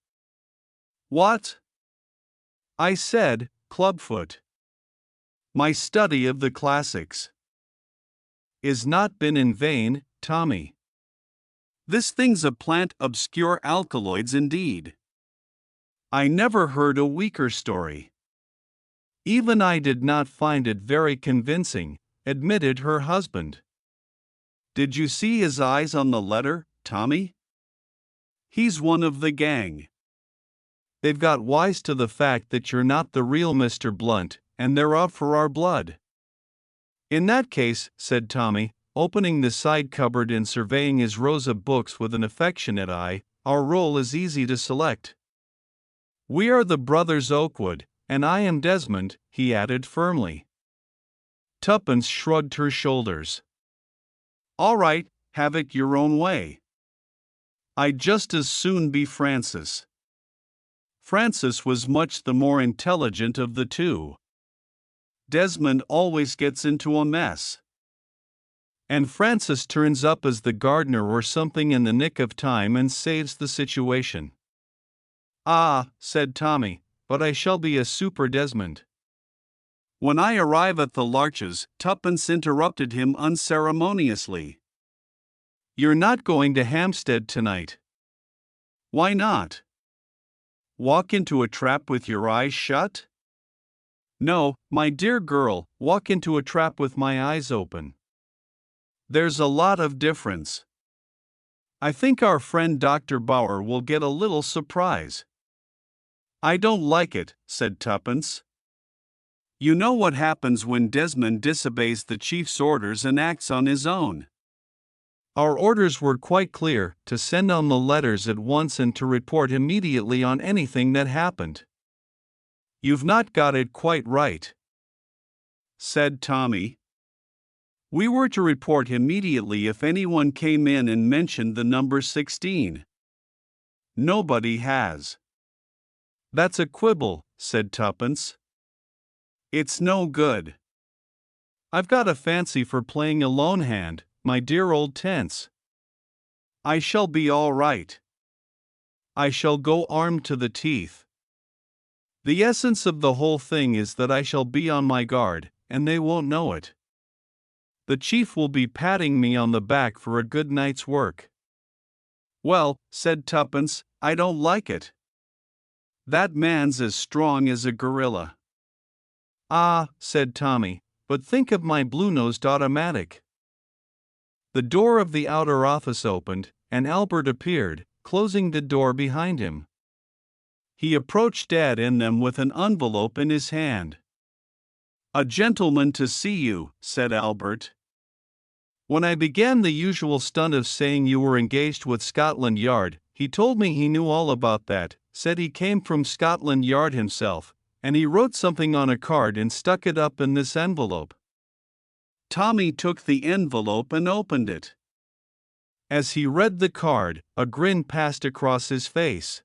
What? I said, clubfoot. My study of the classics is not been in vain, Tommy. This thing's a plant, obscure alkaloids indeed. I never heard a weaker story. Even I did not find it very convincing, admitted her husband. Did you see his eyes on the letter, Tommy? He's one of the gang. They've got wise to the fact that you're not the real Mr. Blunt, and they're out for our blood. In that case, said Tommy, opening the side cupboard and surveying his rows of books with an affectionate eye, our role is easy to select. We are the brothers Oakwood, and I am Desmond, he added firmly. Tuppence shrugged her shoulders. All right, have it your own way. I'd just as soon be Francis. Francis was much the more intelligent of the two. Desmond always gets into a mess. And Francis turns up as the gardener or something in the nick of time and saves the situation. Ah, said Tommy, but I shall be a super Desmond. When I arrive at the Larches, Tuppence interrupted him unceremoniously. You're not going to Hampstead tonight. Why not? Walk into a trap with your eyes shut? No, my dear girl, walk into a trap with my eyes open. There's a lot of difference. I think our friend Dr. Bauer will get a little surprise. I don't like it, said Tuppence. You know what happens when Desmond disobeys the chief's orders and acts on his own. Our orders were quite clear, to send on the letters at once and to report immediately on anything that happened. You've not got it quite right, said Tommy. We were to report immediately if anyone came in and mentioned the number 16. Nobody has. That's a quibble, said Tuppence. It's no good. I've got a fancy for playing a lone hand, my dear old Tense. I shall be all right. I shall go armed to the teeth. The essence of the whole thing is that I shall be on my guard, and they won't know it. The chief will be patting me on the back for a good night's work. Well, said Tuppence, I don't like it. That man's as strong as a gorilla. Ah, said Tommy, but think of my blue-nosed automatic. The door of the outer office opened, and Albert appeared, closing the door behind him. He approached Dad and them with an envelope in his hand. A gentleman to see you, said Albert. When I began the usual stunt of saying you were engaged with Scotland Yard, he told me he knew all about that, said he came from Scotland Yard himself, and he wrote something on a card and stuck it up in this envelope. Tommy took the envelope and opened it. As he read the card, a grin passed across his face.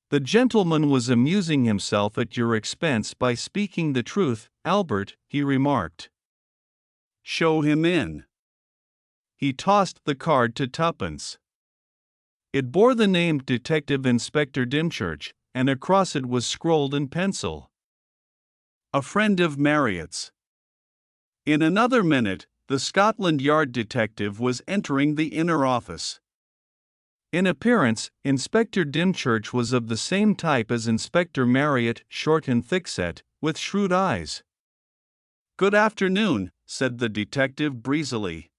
The gentleman was amusing himself at your expense by speaking the truth, Albert, he remarked. Show him in. He tossed the card to Tuppence. It bore the name Detective Inspector Dymchurch, and across it was scrawled in pencil. A friend of Marriott's. In another minute, the Scotland Yard detective was entering the inner office. In appearance, Inspector Dymchurch was of the same type as Inspector Marriott, short and thickset, with shrewd eyes. Good afternoon, said the detective breezily.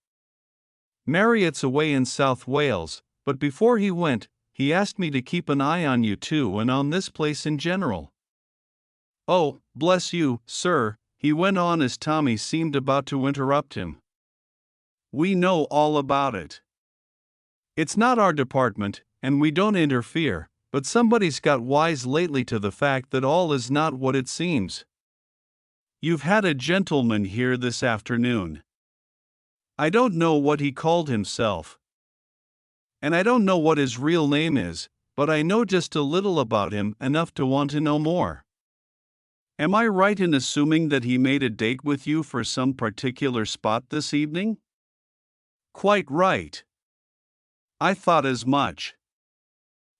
Marriott's away in South Wales, but before he went, he asked me to keep an eye on you too and on this place in general. Oh, bless you, sir, he went on as Tommy seemed about to interrupt him. We know all about it. It's not our department, and we don't interfere, but somebody's got wise lately to the fact that all is not what it seems. You've had a gentleman here this afternoon. I don't know what he called himself. And I don't know what his real name is, but I know just a little about him, enough to want to know more. Am I right in assuming that he made a date with you for some particular spot this evening? Quite right. I thought as much.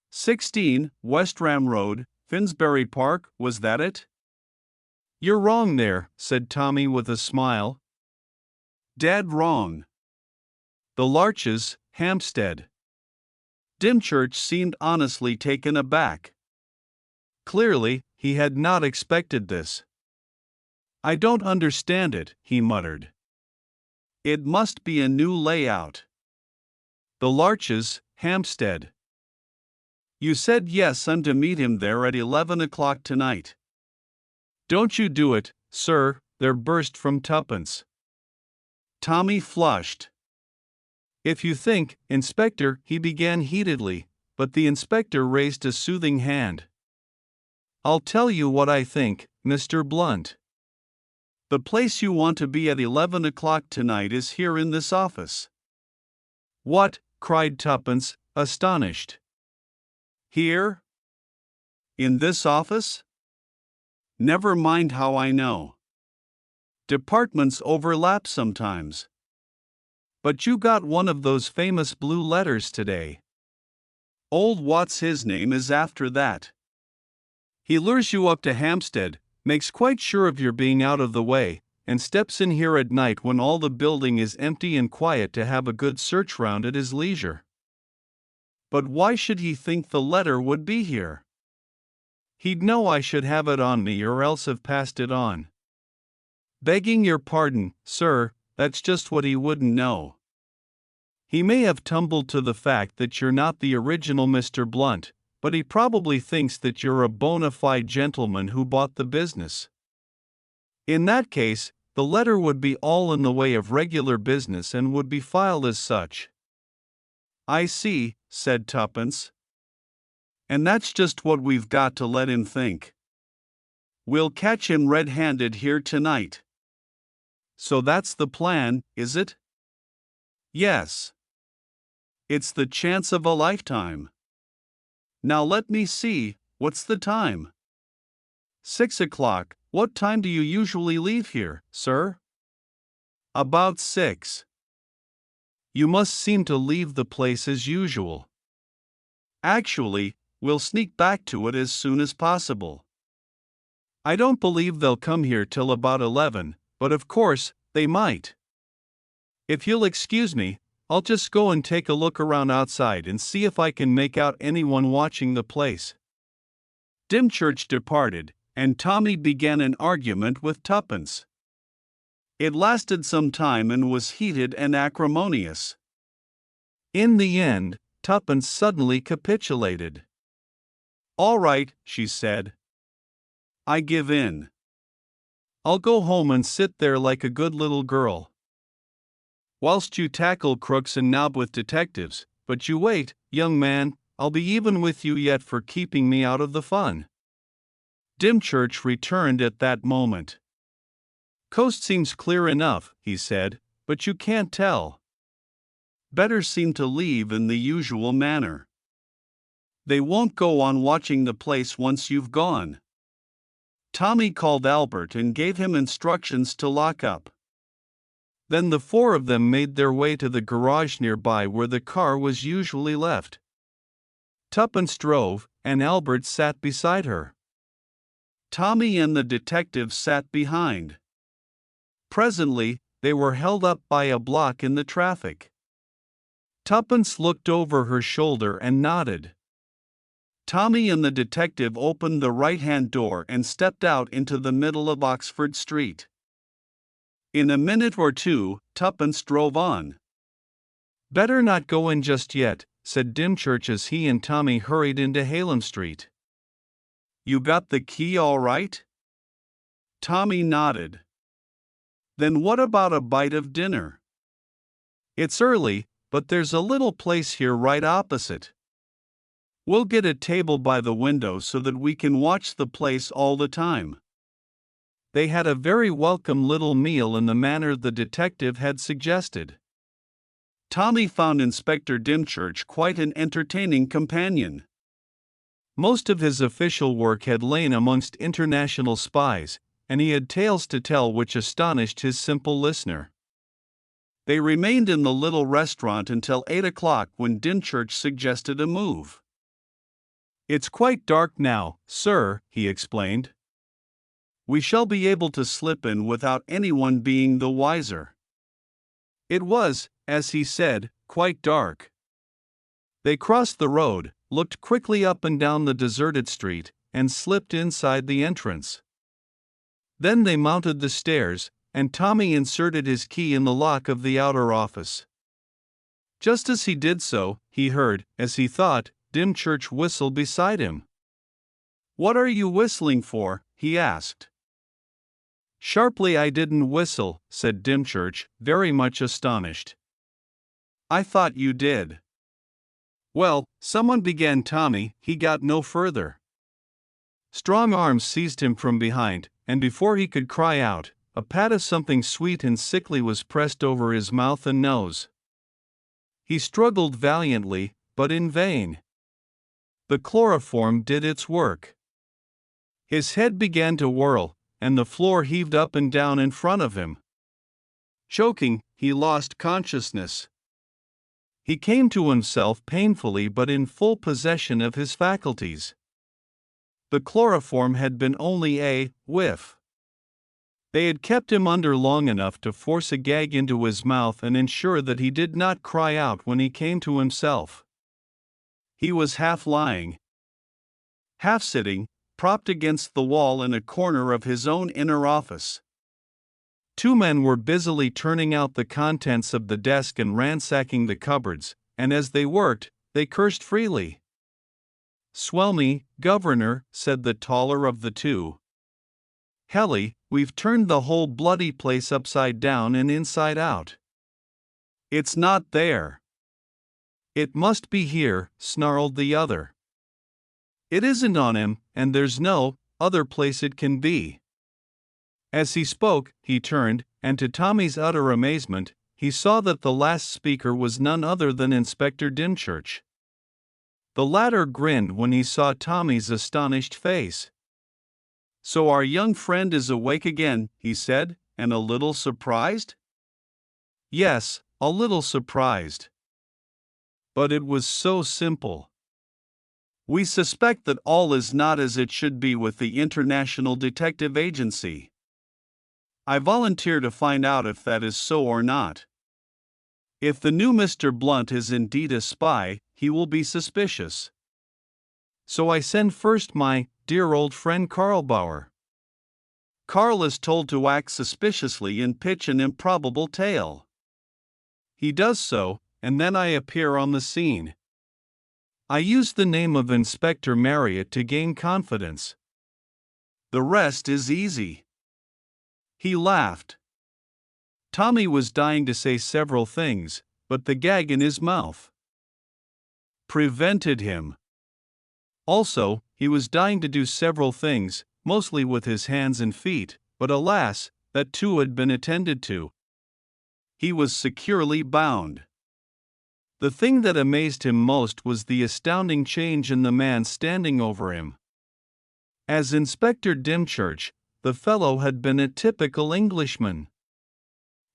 16, West Ram Road, Finsbury Park, was that it? You're wrong there, said Tommy with a smile. Dead wrong. The Larches, Hampstead. Dymchurch seemed honestly taken aback. Clearly, he had not expected this. "I don't understand it," he muttered. "It must be a new layout." "The Larches, Hampstead. You said yes and to meet him there at 11 o'clock tonight." "Don't you do it, sir," there burst from Tuppence. Tommy flushed. "If you think, Inspector," he began heatedly, but the inspector raised a soothing hand. "I'll tell you what I think, Mr. Blunt. The place you want to be at 11 o'clock tonight is here in this office." "What?" cried Tuppence, astonished. "Here? In this office? Never mind how I know. Departments overlap sometimes. But you got one of those famous blue letters today. Old what's his name is after that. He lures you up to Hampstead, makes quite sure of your being out of the way, and steps in here at night when all the building is empty and quiet to have a good search round at his leisure. But why should he think the letter would be here? He'd know I should have it on me or else have passed it on. Begging your pardon, sir, that's just what he wouldn't know. He may have tumbled to the fact that you're not the original Mr. Blunt, but he probably thinks that you're a bona fide gentleman who bought the business. In that case, the letter would be all in the way of regular business and would be filed as such." "I see," said Tuppence. "And that's just what we've got to let him think. We'll catch him red-handed here tonight." "So that's the plan, is it?" "Yes. It's the chance of a lifetime. Now let me see, what's the time?" 6 o'clock. What time do you usually leave here, sir?" "About 6. You must seem to leave the place as usual." "Actually, we'll sneak back to it as soon as possible. I don't believe they'll come here till about 11, but of course, they might. If you'll excuse me, I'll just go and take a look around outside and see if I can make out anyone watching the place." Dymchurch departed, and Tommy began an argument with Tuppence. It lasted some time and was heated and acrimonious. In the end, Tuppence suddenly capitulated. "All right," she said. "I give in. I'll go home and sit there like a good little girl, whilst you tackle crooks and nob with detectives, but you wait, young man, I'll be even with you yet for keeping me out of the fun." Dymchurch returned at that moment. "Coast seems clear enough," he said, "but you can't tell. Better seem to leave in the usual manner. They won't go on watching the place once you've gone." Tommy called Albert and gave him instructions to lock up. Then the four of them made their way to the garage nearby where the car was usually left. Tuppence drove, and Albert sat beside her. Tommy and the detective sat behind. Presently, they were held up by a block in the traffic. Tuppence looked over her shoulder and nodded. Tommy and the detective opened the right-hand door and stepped out into the middle of Oxford Street. In a minute or two, Tuppence drove on. "Better not go in just yet," said Dymchurch as he and Tommy hurried into Hallam Street. "You got the key all right?" Tommy nodded. "Then what about a bite of dinner?" "It's early, but there's a little place here right opposite. We'll get a table by the window so that we can watch the place all the time." They had a very welcome little meal in the manner the detective had suggested. Tommy found Inspector Dymchurch quite an entertaining companion. Most of his official work had lain amongst international spies, and he had tales to tell which astonished his simple listener. They remained in the little restaurant until 8 o'clock when Dymchurch suggested a move. "It's quite dark now, sir," he explained. "We shall be able to slip in without anyone being the wiser." It was, as he said, quite dark. They crossed the road, looked quickly up and down the deserted street, and slipped inside the entrance. Then they mounted the stairs, and Tommy inserted his key in the lock of the outer office. Just as he did so, he heard, as he thought, Dymchurch whistle beside him. "What are you whistling for?" he asked. Sharply, "I didn't whistle," said Dymchurch, very much astonished. "I thought you did." "Well," someone began Tommy, he got no further. Strong arms seized him from behind, and before he could cry out, a pat of something sweet and sickly was pressed over his mouth and nose. He struggled valiantly, but in vain. The chloroform did its work. His head began to whirl, and the floor heaved up and down in front of him. Choking, he lost consciousness. He came to himself painfully but in full possession of his faculties. The chloroform had been only a whiff. They had kept him under long enough to force a gag into his mouth and ensure that he did not cry out when he came to himself. He was half lying, half sitting, propped against the wall in a corner of his own inner office. Two men were busily turning out the contents of the desk and ransacking the cupboards, and as they worked, they cursed freely. "Swell me, Governor," said the taller of the two. "Helly, we've turned the whole bloody place upside down and inside out. It's not there." "It must be here," snarled the other. "It isn't on him, and there's no other place it can be." As he spoke, he turned, and to Tommy's utter amazement, he saw that the last speaker was none other than Inspector Dymchurch. The latter grinned when he saw Tommy's astonished face. "So our young friend is awake again," he said, "and a little surprised?" "Yes, a little surprised. But it was so simple. We suspect that all is not as it should be with the International Detective Agency. I volunteer to find out if that is so or not. If the new Mr. Blunt is indeed a spy, he will be suspicious. So I send first my dear old friend Karl Bauer. Karl is told to act suspiciously and pitch an improbable tale. He does so, and then I appear on the scene. I use the name of Inspector Marriott to gain confidence. The rest is easy." He laughed. Tommy was dying to say several things, but the gag in his mouth prevented him. Also, he was dying to do several things, mostly with his hands and feet, but alas, that too had been attended to. He was securely bound. The thing that amazed him most was the astounding change in the man standing over him. As Inspector Dymchurch, the fellow had been a typical Englishman.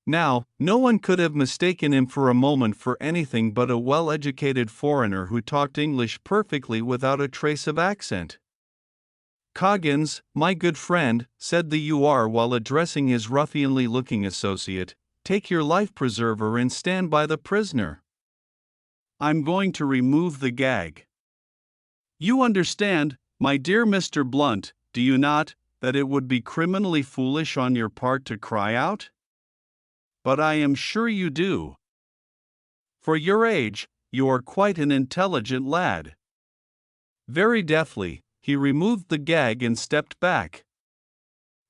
Now, no one could have mistaken him for a moment for anything but a well-educated foreigner who talked English perfectly without a trace of accent. "Coggins, my good friend," said the UR while addressing his ruffianly-looking associate, "take your life-preserver and stand by the prisoner. I'm going to remove the gag. You understand, my dear Mr. Blunt, do you not, that it would be criminally foolish on your part to cry out? But I am sure you do. For your age, you are quite an intelligent lad." Very deftly, he removed the gag and stepped back.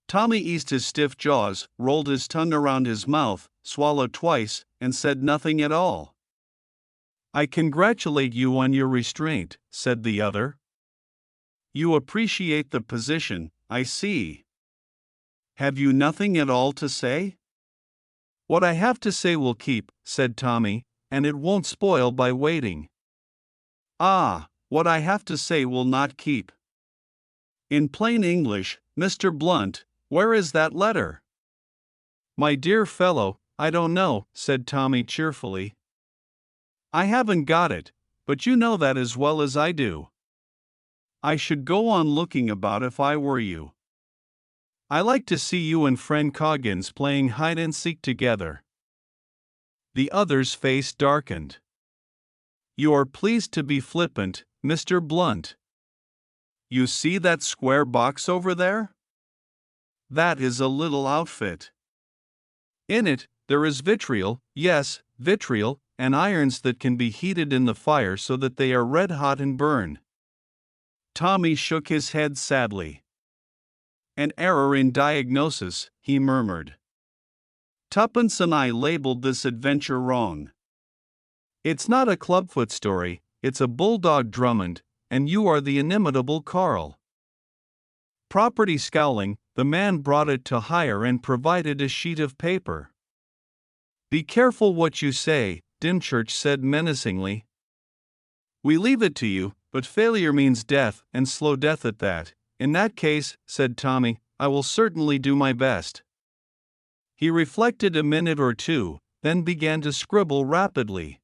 Tommy eased his stiff jaws, rolled his tongue around his mouth, swallowed twice, and said nothing at all. "I congratulate you on your restraint," said the other. "You appreciate the position, I see. Have you nothing at all to say?" "What I have to say will keep," said Tommy, "and it won't spoil by waiting." "Ah, what I have to say will not keep. In plain English, Mr. Blunt, where is that letter?" "My dear fellow, I don't know," said Tommy cheerfully. "I haven't got it, but you know that as well as I do. I should go on looking about if I were you. I like to see you and friend Coggins playing hide-and-seek together." The other's face darkened. "You are pleased to be flippant, Mr. Blunt. You see that square box over there? That is a little outfit. In it, there is vitriol, yes, vitriol, and irons that can be heated in the fire so that they are red hot and burn. Tommy shook his head sadly. An error in diagnosis, he murmured. Tuppence and I labeled this adventure wrong. It's not a Clubfoot story, it's a Bulldog Drummond, and you are the inimitable Carl. Property scowling, the man brought it to hire and provided a sheet of paper. Be careful what you say, Dymchurch said menacingly. We leave it to you, but failure means death, and slow death at that. In that case, said Tommy, I will certainly do my best. He reflected a minute or two, then began to scribble rapidly.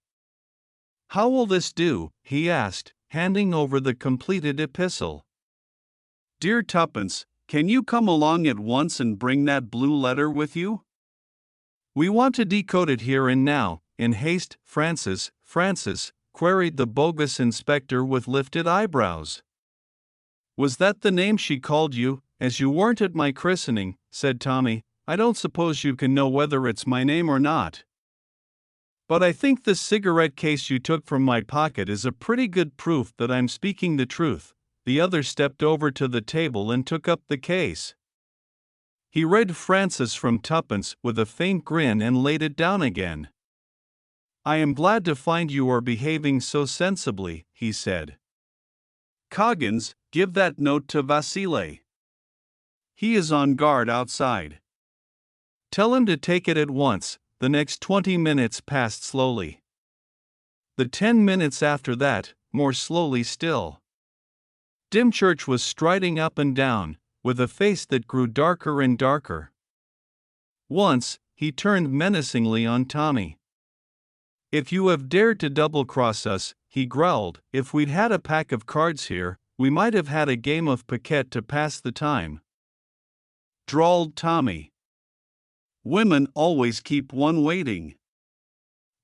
How will this do? He asked, handing over the completed epistle. Dear Tuppence, can you come along at once and bring that blue letter with you? We want to decode it here and now. In haste, Francis, queried the bogus inspector with lifted eyebrows. Was that the name she called you, as you weren't at my christening? Said Tommy. I don't suppose you can know whether it's my name or not. But I think this cigarette case you took from my pocket is a pretty good proof that I'm speaking the truth. The other stepped over to the table and took up the case. He read Francis from Tuppence with a faint grin and laid it down again. I am glad to find you are behaving so sensibly, he said. Coggins, give that note to Vasile. He is on guard outside. Tell him to take it at once. The next 20 minutes passed slowly. The 10 minutes after that, more slowly still. Dymchurch was striding up and down, with a face that grew darker and darker. Once, he turned menacingly on Tommy. If you have dared to double-cross us, he growled, if we'd had a pack of cards here, we might have had a game of piquet to pass the time. Drawled Tommy. Women always keep one waiting.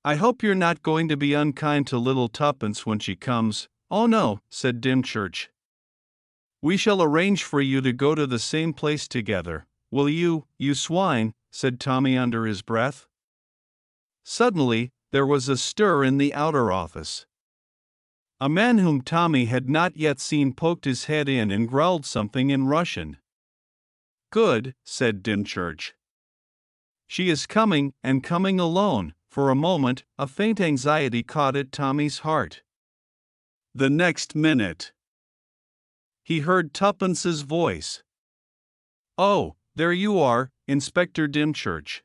I hope you're not going to be unkind to little Tuppence when she comes. Oh no, said Dymchurch. We shall arrange for you to go to the same place together. Will you, you swine, said Tommy under his breath. Suddenly, there was a stir in the outer office. A man whom Tommy had not yet seen poked his head in and growled something in Russian. Good, said Dymchurch. She is coming, and coming alone. For a moment, a faint anxiety caught at Tommy's heart. The next minute, he heard Tuppence's voice. Oh, there you are, Inspector Dymchurch.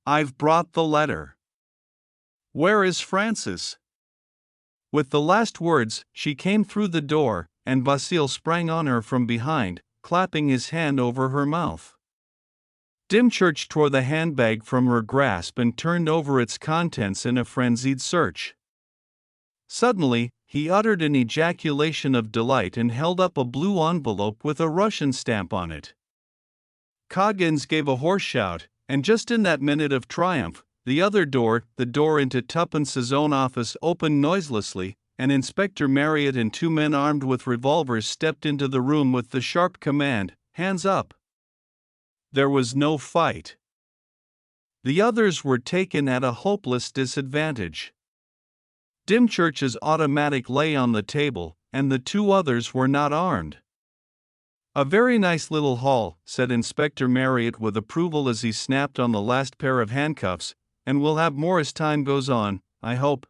I've brought the letter. Where is Francis? With the last words, she came through the door, and Vasile sprang on her from behind, clapping his hand over her mouth. Dymchurch tore the handbag from her grasp and turned over its contents in a frenzied search. Suddenly, he uttered an ejaculation of delight and held up a blue envelope with a Russian stamp on it. Coggins gave a hoarse shout, and just in that minute of triumph, the other door, the door into Tuppence's own office, opened noiselessly, and Inspector Marriott and two men armed with revolvers stepped into the room with the sharp command, "Hands up!" There was no fight. The others were taken at a hopeless disadvantage. Dymchurch's automatic lay on the table, and the two others were not armed. A very nice little haul, said Inspector Marriott with approval as he snapped on the last pair of handcuffs, and we'll have more as time goes on, I hope.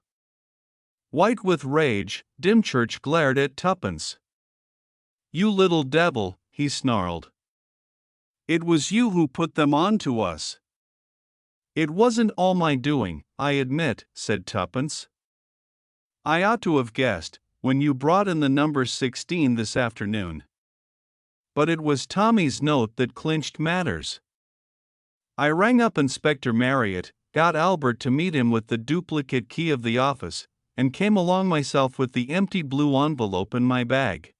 White with rage, Dymchurch glared at Tuppence. You little devil, he snarled. It was you who put them on to us. It wasn't all my doing, I admit, said Tuppence. I ought to have guessed, when you brought in the number 16 this afternoon. But it was Tommy's note that clinched matters. I rang up Inspector Marriott, got Albert to meet him with the duplicate key of the office, and came along myself with the empty blue envelope in my bag.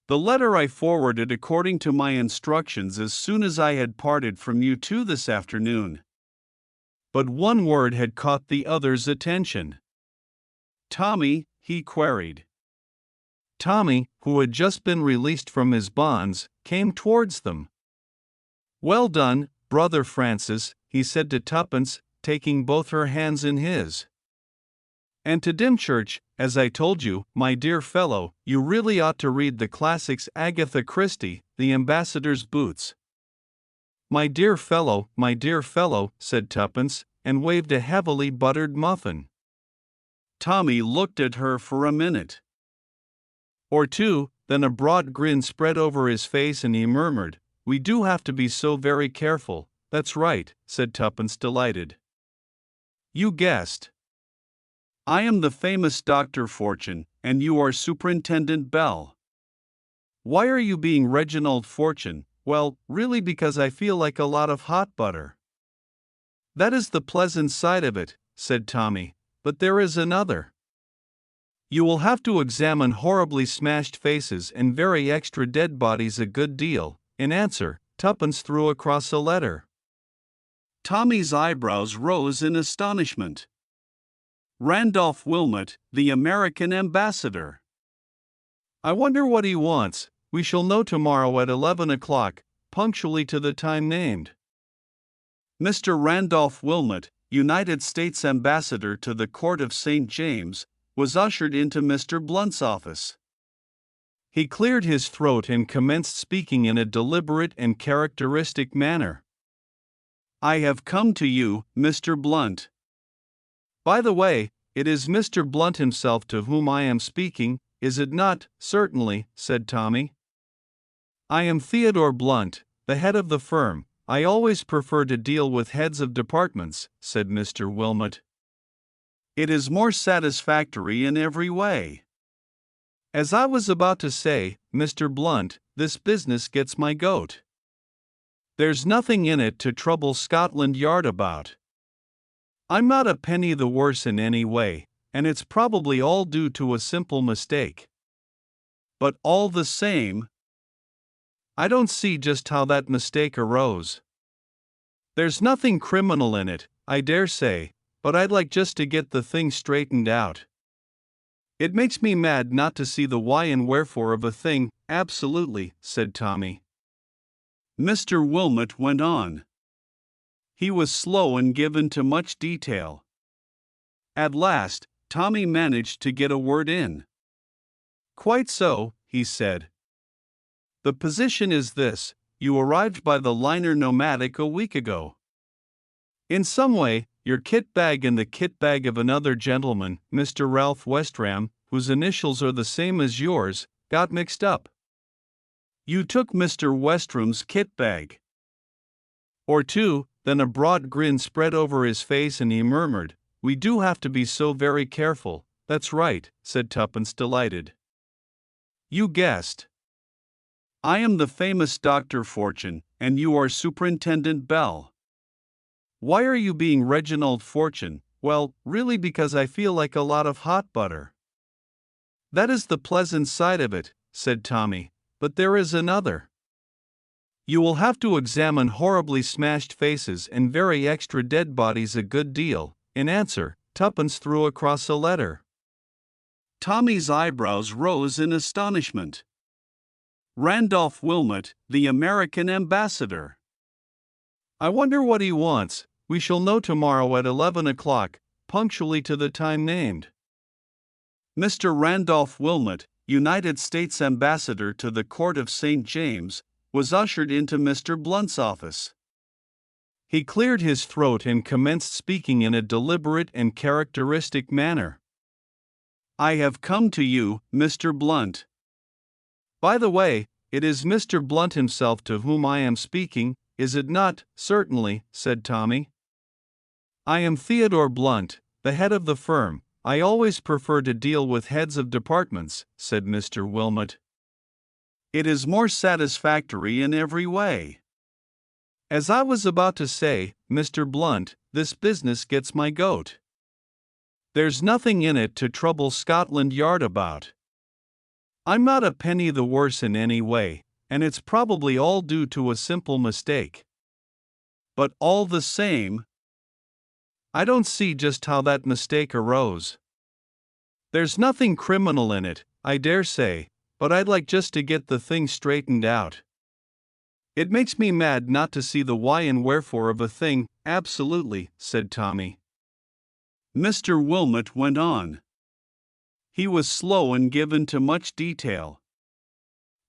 The letter I forwarded according to my instructions as soon as I had parted from you two this afternoon. But one word had caught the other's attention. Tommy, he queried. Tommy, who had just been released from his bonds, came towards them. "Well done, Brother Francis," he said to Tuppence, taking both her hands in his. "And to Dymchurch, as I told you, my dear fellow, you really ought to read the classics Agatha Christie, The Ambassador's Boots." My dear fellow," said Tuppence, and waved a heavily buttered muffin. Tommy looked at her for a minute or two, then a broad grin spread over his face and he murmured, "We do have to be so very careful." "That's right," said Tuppence, delighted. "You guessed. I am the famous Dr. Fortune, and you are Superintendent Bell." "Why are you being Reginald Fortune?" "Well, really because I feel like a lot of hot butter." "That is the pleasant side of it," said Tommy, "but there is another. You will have to examine horribly smashed faces and very extra dead bodies a good deal." In answer, Tuppence threw across a letter. Tommy's eyebrows rose in astonishment. "Randolph Wilmot, the American ambassador. I wonder what he wants. We shall know tomorrow at 11 o'clock, punctually to the time named." Mr. Randolph Wilmot, United States Ambassador to the Court of St. James, was ushered into Mr. Blunt's office. He cleared his throat and commenced speaking in a deliberate and characteristic manner. "I have come to you, Mr. Blunt. By the way, it is Mr. Blunt himself to whom I am speaking, is it not?" "Certainly," said Tommy. "I am Theodore Blunt, the head of the firm. I always prefer to deal with heads of departments," said Mr. Wilmot. "It is more satisfactory in every way. As I was about to say, Mr. Blunt, this business gets my goat. There's nothing in it to trouble Scotland Yard about. I'm not a penny the worse in any way, and it's probably all due to a simple mistake. But all the same, I don't see just how that mistake arose. There's nothing criminal in it, I dare say, but I'd like just to get the thing straightened out. It makes me mad not to see the why and wherefore of a thing." "Absolutely," said Tommy. Mr. Wilmot went on. He was slow and given to much detail. At last, Tommy managed to get a word in. "Quite so," he said. "The position is this: you arrived by the liner Nomadic a week ago. In some way, your kit bag and the kit bag of another gentleman, Mr. Ralph Westram, whose initials are the same as yours, got mixed up. You took Mr. Westram's kit bag." Or two, then a broad grin spread over his face and he murmured, "We do have to be so very careful." "That's right," said Tuppence, delighted. "You guessed. I am the famous Dr. Fortune, and you are Superintendent Bell." "Why are you being Reginald Fortune?" "Well, really because I feel like a lot of hot butter." "That is the pleasant side of it," said Tommy, "but there is another. You will have to examine horribly smashed faces and very extra dead bodies a good deal." In answer, Tuppence threw across a letter. Tommy's eyebrows rose in astonishment. "Randolph Wilmot, the American ambassador. I wonder what he wants. We shall know tomorrow at 11 o'clock, punctually to the time named." Mr. Randolph Wilmot, United States Ambassador to the Court of St. James, was ushered into Mr. Blunt's office. He cleared his throat and commenced speaking in a deliberate and characteristic manner. "I have come to you, Mr. Blunt. By the way, it is Mr. Blunt himself to whom I am speaking, is it not?" "Certainly," said Tommy. "I am Theodore Blunt, the head of the firm. I always prefer to deal with heads of departments," said Mr. Wilmot. "It is more satisfactory in every way. As I was about to say, Mr. Blunt, this business gets my goat. There's nothing in it to trouble Scotland Yard about. I'm not a penny the worse in any way, and it's probably all due to a simple mistake. But all the same, I don't see just how that mistake arose. There's nothing criminal in it, I dare say, but I'd like just to get the thing straightened out. It makes me mad not to see the why and wherefore of a thing." "Absolutely," said Tommy. Mr. Wilmot went on. He was slow and given to much detail.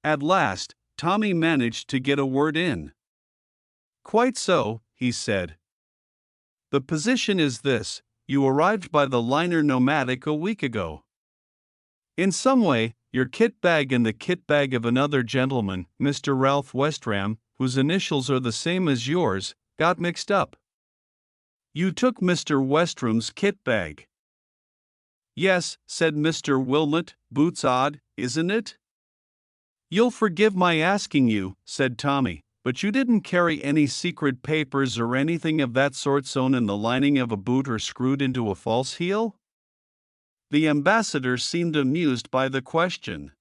At last, Tommy managed to get a word in. "Quite so," he said. "The position is this: you arrived by the liner Nomadic a week ago. In some way, your kit bag and the kit bag of another gentleman, Mr. Ralph Westram, whose initials are the same as yours, got mixed up. You took Mr. Westram's kit bag." "Yes," said Mr. Wilmot. "Boots odd, isn't it?" "You'll forgive my asking you," said Tommy, "but you didn't carry any secret papers or anything of that sort sewn in the lining of a boot or screwed into a false heel?" The ambassador seemed amused by the question.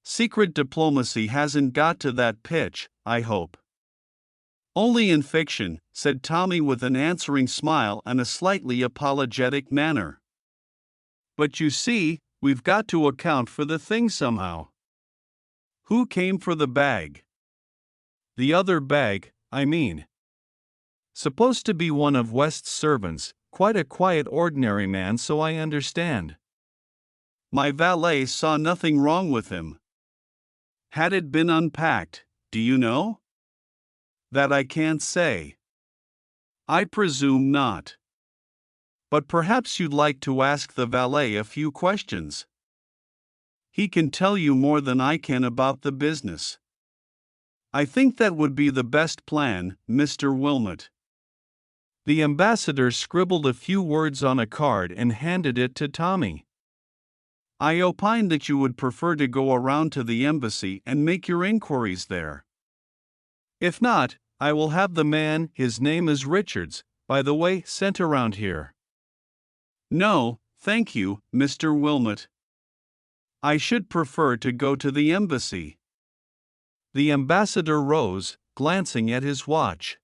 "Secret diplomacy hasn't got to that pitch, I hope." "Only in fiction," said Tommy with an answering smile and a slightly apologetic manner. "But you see, we've got to account for the thing somehow. Who came for the bag? The other bag, I mean. Supposed to be one of West's servants, quite a quiet ordinary man, so I understand. My valet saw nothing wrong with him. Had it been unpacked, do you know?" "That I can't say." "I presume not. But perhaps you'd like to ask the valet a few questions. He can tell you more than I can about the business." "I think that would be the best plan, Mr. Wilmot." The ambassador scribbled a few words on a card and handed it to Tommy. "I opine that you would prefer to go around to the embassy and make your inquiries there. If not, I will have the man, his name is Richards, by the way, sent around here." "No, thank you, Mr. Wilmot. I should prefer to go to the embassy." The ambassador rose, glancing at his watch.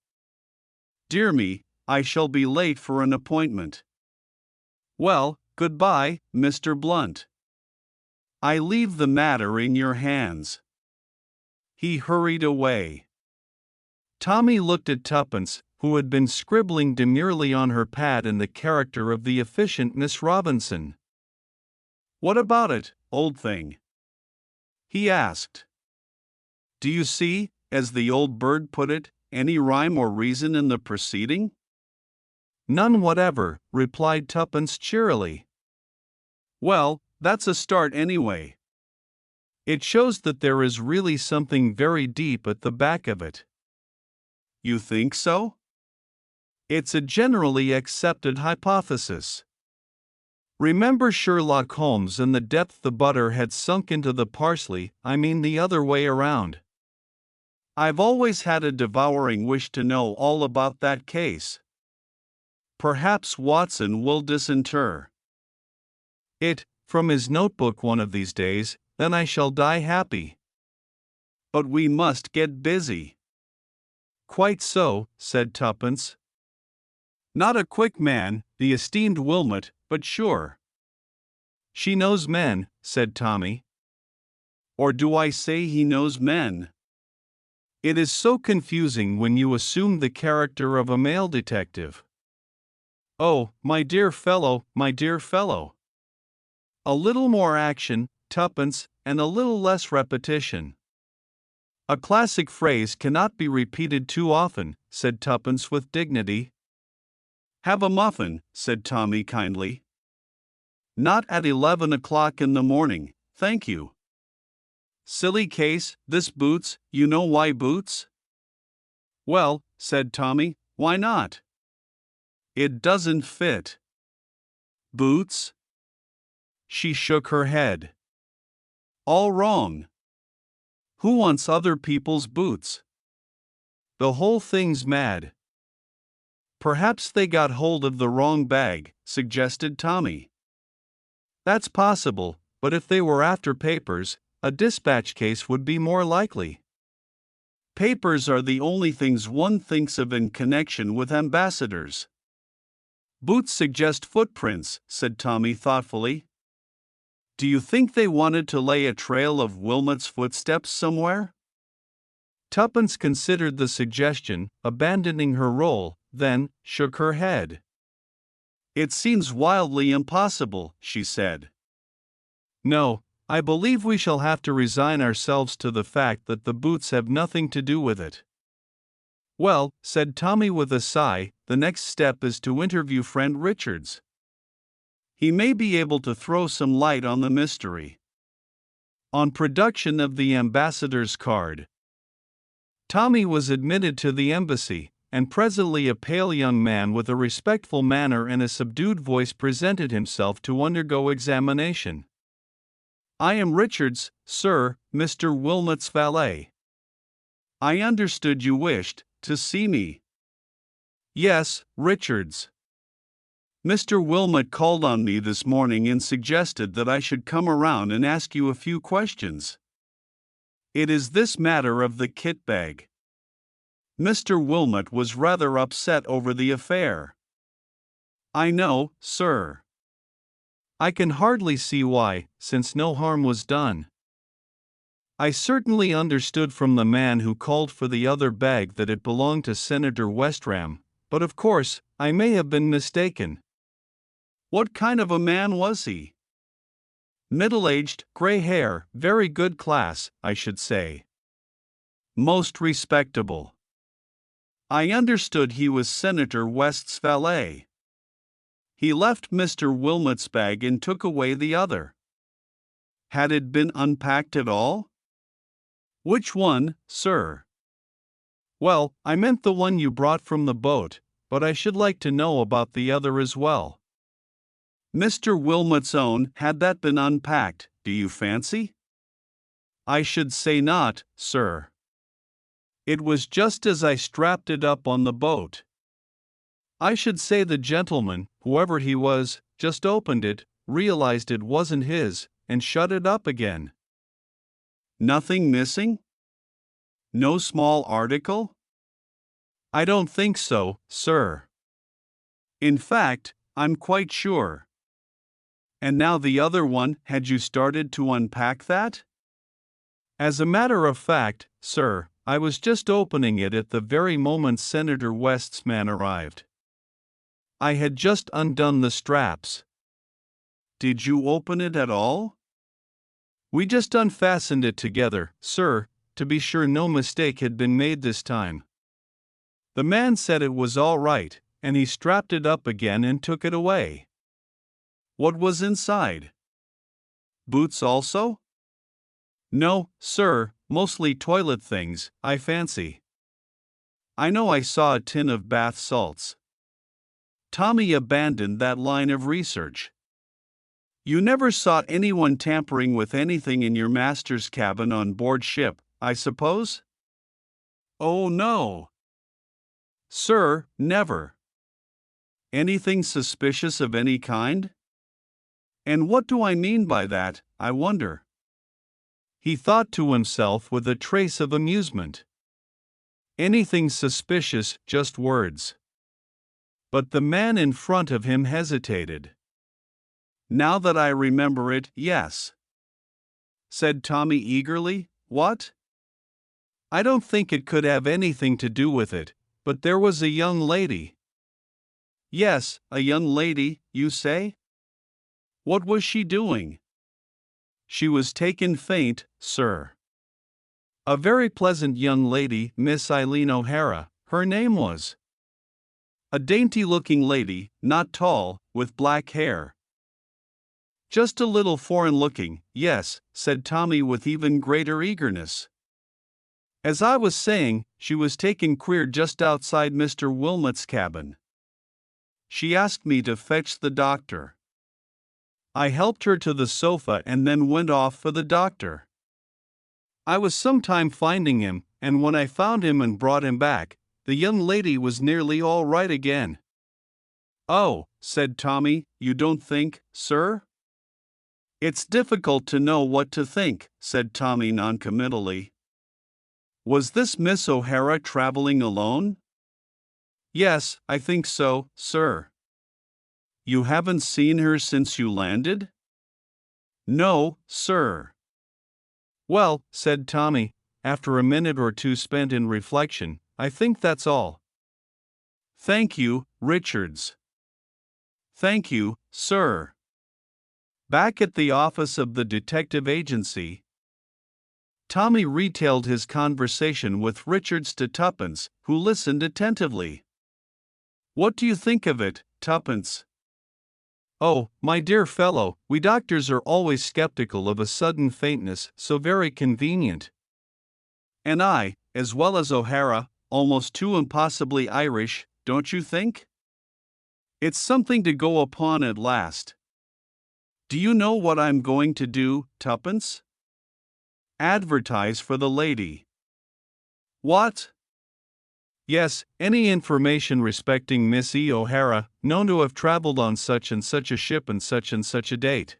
"Dear me, I shall be late for an appointment. Well, goodbye, Mr. Blunt. I leave the matter in your hands." He hurried away. Tommy looked at Tuppence, who had been scribbling demurely on her pad in the character of the efficient Miss Robinson. "What about it, old thing?" he asked. "Do you see, as the old bird put it, any rhyme or reason in the proceeding?" "None whatever," replied Tuppence cheerily. "Well, that's a start anyway. It shows that there is really something very deep at the back of it." "You think so?" "It's a generally accepted hypothesis. Remember Sherlock Holmes and the depth the butter had sunk into the parsley, I mean the other way around. I've always had a devouring wish to know all about that case. Perhaps Watson will disinter it from his notebook one of these days, then I shall die happy. But we must get busy." "Quite so," said Tuppence. "Not a quick man, the esteemed Wilmot, but sure." "She knows men," said Tommy. "Or do I say he knows men? It is so confusing when you assume the character of a male detective." "Oh, my dear fellow, my dear fellow. A little more action, Tuppence, and a little less repetition." "A classic phrase cannot be repeated too often," said Tuppence with dignity. "Have a muffin," said Tommy kindly. "Not at 11 o'clock in the morning, thank you." "Silly case, this boots, you know why boots?" "Well," said Tommy, "why not?" "It doesn't fit." "Boots?" She shook her head. "All wrong. Who wants other people's boots? The whole thing's mad." "Perhaps they got hold of the wrong bag," suggested Tommy. "That's possible, but if they were after papers, a dispatch case would be more likely." "Papers are the only things one thinks of in connection with ambassadors." "Boots suggest footprints," said Tommy thoughtfully. Do you think they wanted to lay a trail of Wilmot's footsteps somewhere? Tuppence considered the suggestion, abandoning her role, then shook her head. It seems wildly impossible, she said. No, I believe we shall have to resign ourselves to the fact that the boots have nothing to do with it. Well, said Tommy with a sigh, the next step is to interview friend Richards. He may be able to throw some light on the mystery. On production of the ambassador's card, Tommy was admitted to the embassy, and presently a pale young man with a respectful manner and a subdued voice presented himself to undergo examination. I am Richards, sir, Mr. Wilmot's valet. I understood you wished to see me. Yes, Richards. Mr. Wilmot called on me this morning and suggested that I should come around and ask you a few questions. It is this matter of the kit bag. Mr. Wilmot was rather upset over the affair. I know, sir. I can hardly see why, since no harm was done. I certainly understood from the man who called for the other bag that it belonged to Senator Westram, but of course, I may have been mistaken. What kind of a man was he? Middle-aged, gray hair, very good class, I should say. Most respectable. I understood he was Senator West's valet. He left Mr. Wilmot's bag and took away the other. Had it been unpacked at all? Which one, sir? Well, I meant the one you brought from the boat, but I should like to know about the other as well. Mr. Wilmot's own, had that been unpacked, do you fancy? I should say not, sir. It was just as I strapped it up on the boat. I should say the gentleman, whoever he was, just opened it, realized it wasn't his, and shut it up again. Nothing missing? No small article? I don't think so, sir. In fact, I'm quite sure. And now the other one, had you started to unpack that? As a matter of fact, sir, I was just opening it at the very moment Senator West's man arrived. I had just undone the straps. Did you open it at all? We just unfastened it together, sir, to be sure no mistake had been made this time. The man said it was all right, and he strapped it up again and took it away. What was inside? Boots also? No, sir, mostly toilet things, I fancy. I know I saw a tin of bath salts. Tommy abandoned that line of research. You never saw anyone tampering with anything in your master's cabin on board ship, I suppose? Oh no. Sir, never. Anything suspicious of any kind? And what do I mean by that, I wonder? He thought to himself with a trace of amusement. Anything suspicious, just words. But the man in front of him hesitated. Now that I remember it, yes. Said Tommy eagerly, what? I don't think it could have anything to do with it, but there was a young lady. Yes, a young lady, you say? What was she doing? She was taken faint, sir. A very pleasant young lady, Miss Eileen O'Hara, her name was. A dainty-looking lady, not tall, with black hair. Just a little foreign-looking, yes, said Tommy with even greater eagerness. As I was saying, she was taken queer just outside Mr. Wilmot's cabin. She asked me to fetch the doctor. I helped her to the sofa and then went off for the doctor. I was some time finding him, and when I found him and brought him back, the young lady was nearly all right again. Oh, said Tommy, you don't think, sir? It's difficult to know what to think, said Tommy noncommittally. Was this Miss O'Hara traveling alone? Yes, I think so, sir. You haven't seen her since you landed? No, sir. Well, said Tommy, after a minute or two spent in reflection, I think that's all. Thank you, Richards. Thank you, sir. Back at the office of the detective agency, Tommy retailed his conversation with Richards to Tuppence, who listened attentively. What do you think of it, Tuppence? Oh, my dear fellow, we doctors are always skeptical of a sudden faintness, so very convenient. And I, as well as O'Hara, almost too impossibly Irish, don't you think? It's something to go upon at last. Do you know what I'm going to do, Tuppence? Advertise for the lady. What? Yes, any information respecting Miss E. O'Hara, known to have traveled on such and such a ship and such a date.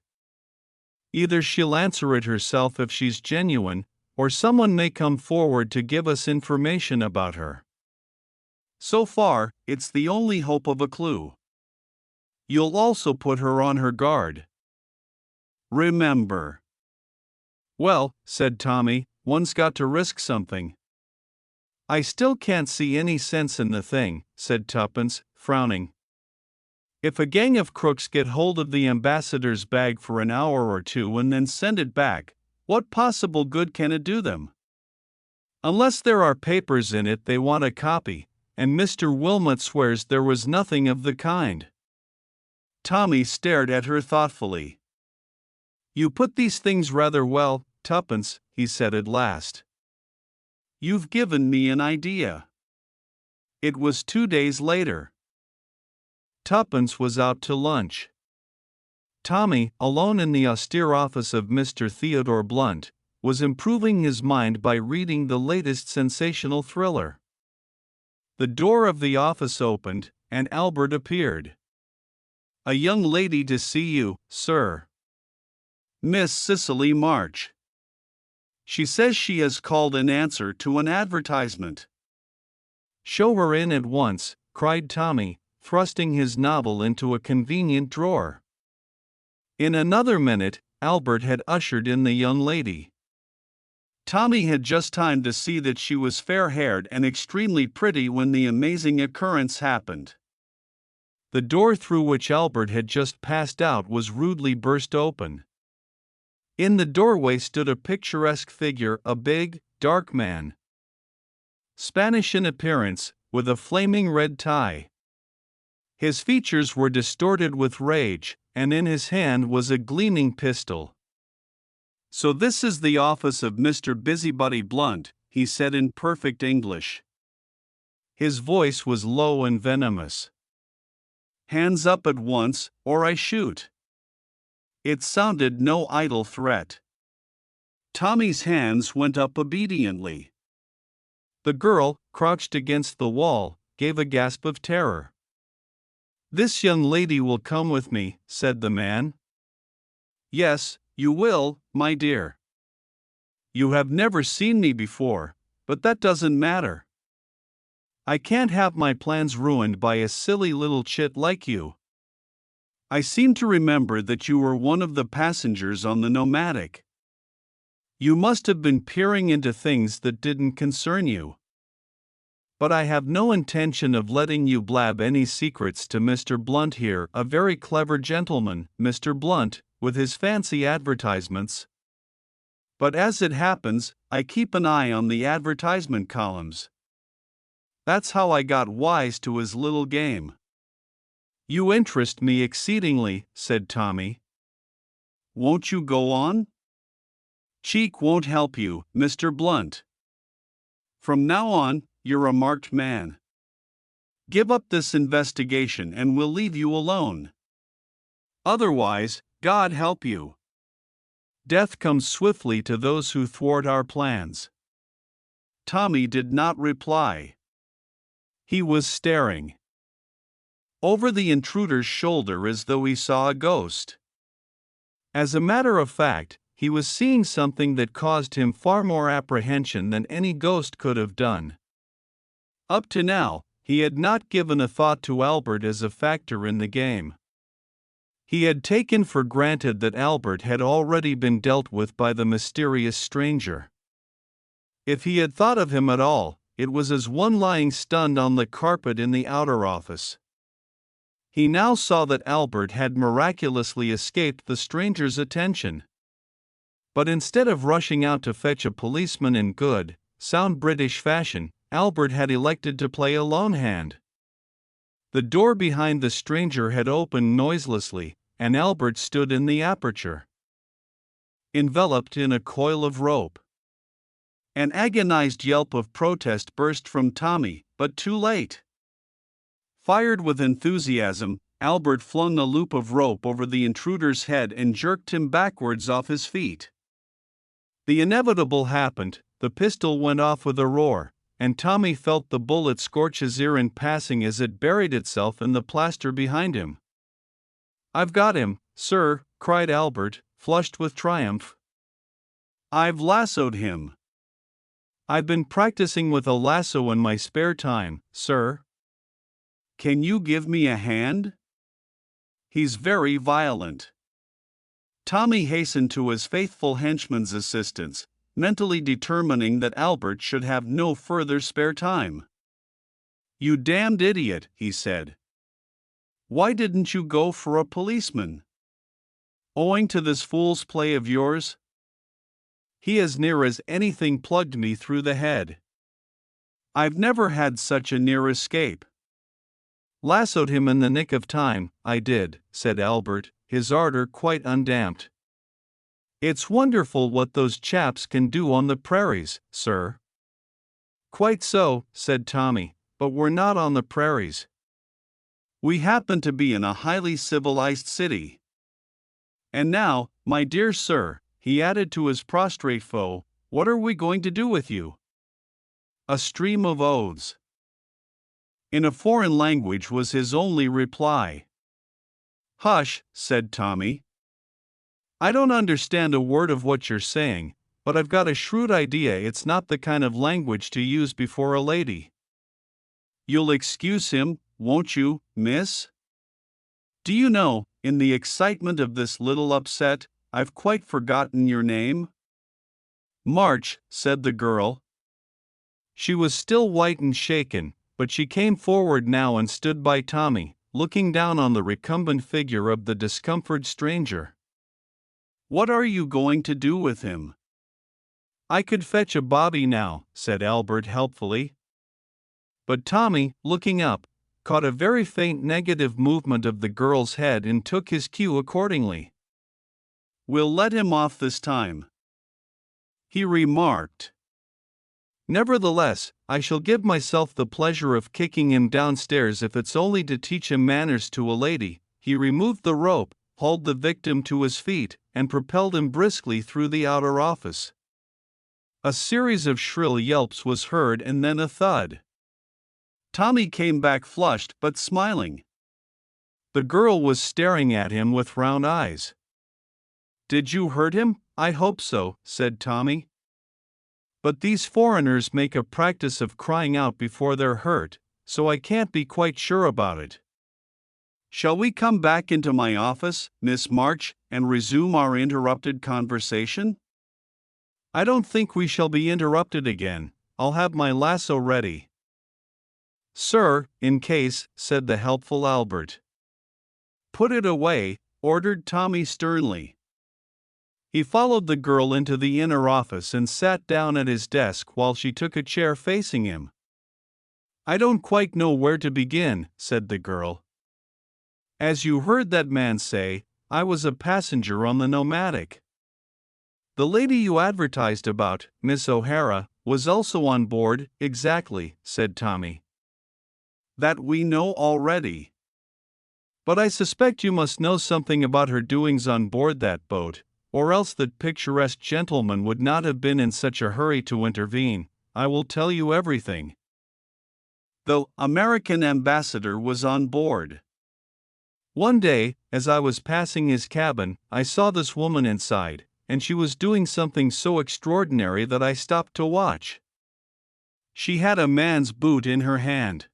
Either she'll answer it herself if she's genuine, or someone may come forward to give us information about her. So far, it's the only hope of a clue. You'll also put her on her guard. Remember. Well, said Tommy, one's got to risk something. I still can't see any sense in the thing, said Tuppence, frowning. If a gang of crooks get hold of the ambassador's bag for an hour or two and then send it back, what possible good can it do them? Unless there are papers in it they want a copy, and Mr. Wilmot swears there was nothing of the kind. Tommy stared at her thoughtfully. You put these things rather well, Tuppence, he said at last. You've given me an idea. It was 2 days later. Tuppence was out to lunch. Tommy, alone in the austere office of Mr. Theodore Blunt, was improving his mind by reading the latest sensational thriller. The door of the office opened, and Albert appeared. A young lady to see you, sir. Miss Cicely March. She says she has called in answer to an advertisement. Show her in at once, cried Tommy, thrusting his novel into a convenient drawer. In another minute, Albert had ushered in the young lady. Tommy had just time to see that she was fair-haired and extremely pretty when the amazing occurrence happened. The door through which Albert had just passed out was rudely burst open. In the doorway stood a picturesque figure, a big, dark man. Spanish in appearance, with a flaming red tie. His features were distorted with rage, and in his hand was a gleaming pistol. So this is the office of Mr. Busybody Blunt, he said in perfect English. His voice was low and venomous. Hands up at once, or I shoot. It sounded no idle threat. Tommy's hands went up obediently. The girl, crouched against the wall, gave a gasp of terror. This young lady will come with me, said the man. Yes, you will, my dear. You have never seen me before, but that doesn't matter. I can't have my plans ruined by a silly little chit like you. I seem to remember that you were one of the passengers on the Nomadic. You must have been peering into things that didn't concern you. But I have no intention of letting you blab any secrets to Mr. Blunt here, a very clever gentleman, Mr. Blunt, with his fancy advertisements. But as it happens, I keep an eye on the advertisement columns. That's how I got wise to his little game. You interest me exceedingly, said Tommy. Won't you go on? Cheek won't help you, Mr. Blunt. From now on, you're a marked man. Give up this investigation and we'll leave you alone. Otherwise, God help you. Death comes swiftly to those who thwart our plans. Tommy did not reply. He was staring over the intruder's shoulder as though he saw a ghost. As a matter of fact, he was seeing something that caused him far more apprehension than any ghost could have done. Up to now, he had not given a thought to Albert as a factor in the game. He had taken for granted that Albert had already been dealt with by the mysterious stranger. If he had thought of him at all, it was as one lying stunned on the carpet in the outer office. He now saw that Albert had miraculously escaped the stranger's attention. But instead of rushing out to fetch a policeman in good, sound British fashion, Albert had elected to play a lone hand. The door behind the stranger had opened noiselessly, and Albert stood in the aperture, enveloped in a coil of rope. An agonized yelp of protest burst from Tommy, but too late. Fired with enthusiasm, Albert flung the loop of rope over the intruder's head and jerked him backwards off his feet. The inevitable happened, the pistol went off with a roar, and Tommy felt the bullet scorch his ear in passing as it buried itself in the plaster behind him. "I've got him, sir," cried Albert, flushed with triumph. "I've lassoed him. I've been practicing with a lasso in my spare time, sir. Can you give me a hand? He's very violent." Tommy hastened to his faithful henchman's assistance, mentally determining that Albert should have no further spare time. "You damned idiot," he said. "Why didn't you go for a policeman? Owing to this fool's play of yours? He as near as anything plugged me through the head. I've never had such a near escape." "Lassoed him in the nick of time, I did," said Albert, his ardor quite undamped. "It's wonderful what those chaps can do on the prairies, sir." "Quite so," said Tommy, "but we're not on the prairies. We happen to be in a highly civilized city. And now, my dear sir," he added to his prostrate foe, "what are we going to do with you?" A stream of oaths in a foreign language was his only reply. "Hush," said Tommy. "I don't understand a word of what you're saying, but I've got a shrewd idea it's not the kind of language to use before a lady. You'll excuse him, won't you, miss? Do you know, in the excitement of this little upset, I've quite forgotten your name?" "March," said the girl. She was still white and shaken, but she came forward now and stood by Tommy, looking down on the recumbent figure of the discomfited stranger. "What are you going to do with him?" "I could fetch a bobby now," said Albert helpfully. But Tommy, looking up, caught a very faint negative movement of the girl's head and took his cue accordingly. "We'll let him off this time," he remarked. "Nevertheless, I shall give myself the pleasure of kicking him downstairs if it's only to teach him manners to a lady." He removed the rope, hauled the victim to his feet, and propelled him briskly through the outer office. A series of shrill yelps was heard and then a thud. Tommy came back flushed but smiling. The girl was staring at him with round eyes. "Did you hurt him?" "I hope so," said Tommy. "But these foreigners make a practice of crying out before they're hurt, so I can't be quite sure about it. Shall we come back into my office, Miss March, and resume our interrupted conversation?" "I don't think we shall be interrupted again. I'll have my lasso ready." "Sir, in case," said the helpful Albert. "Put it away," ordered Tommy sternly. He followed the girl into the inner office and sat down at his desk while she took a chair facing him. "I don't quite know where to begin," said the girl. "As you heard that man say, I was a passenger on the Nomadic. The lady you advertised about, Miss O'Hara, was also on board." "Exactly," said Tommy. "That we know already. But I suspect you must know something about her doings on board that boat, or else that picturesque gentleman would not have been in such a hurry to intervene. I will tell you everything. The American ambassador was on board. One day, as I was passing his cabin, I saw this woman inside, and she was doing something so extraordinary that I stopped to watch. She had a man's boot in her hand."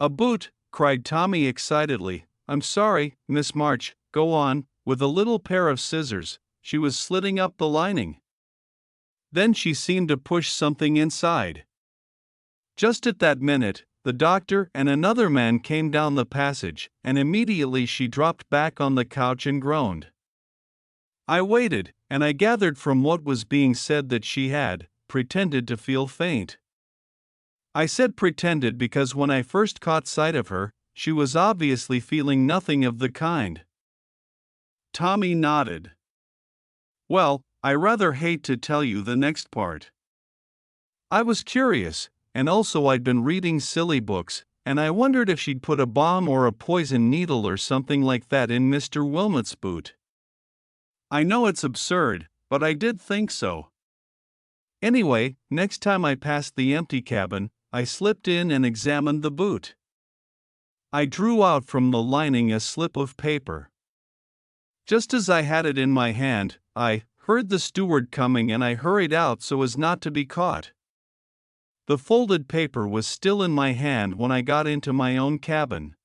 "A boot?" cried Tommy excitedly. I'm sorry, Miss March, go on." With a little pair of scissors, she was slitting up the lining. Then she seemed to push something inside. Just at that minute, the doctor and another man came down the passage, and immediately she dropped back on the couch and groaned. I waited, and I gathered from what was being said that she had pretended to feel faint. I said pretended because when I first caught sight of her, she was obviously feeling nothing of the kind. Tommy nodded. Well, I rather hate to tell you the next part. I was curious, and also I'd been reading silly books, and I wondered if she'd put a bomb or a poison needle or something like that in Mr. Wilmot's boot. I know it's absurd, but I did think so. Anyway, next time I passed the empty cabin, I slipped in and examined the boot. I drew out from the lining a slip of paper. Just as I had it in my hand, I heard the steward coming and I hurried out so as not to be caught. The folded paper was still in my hand when I got into my own cabin.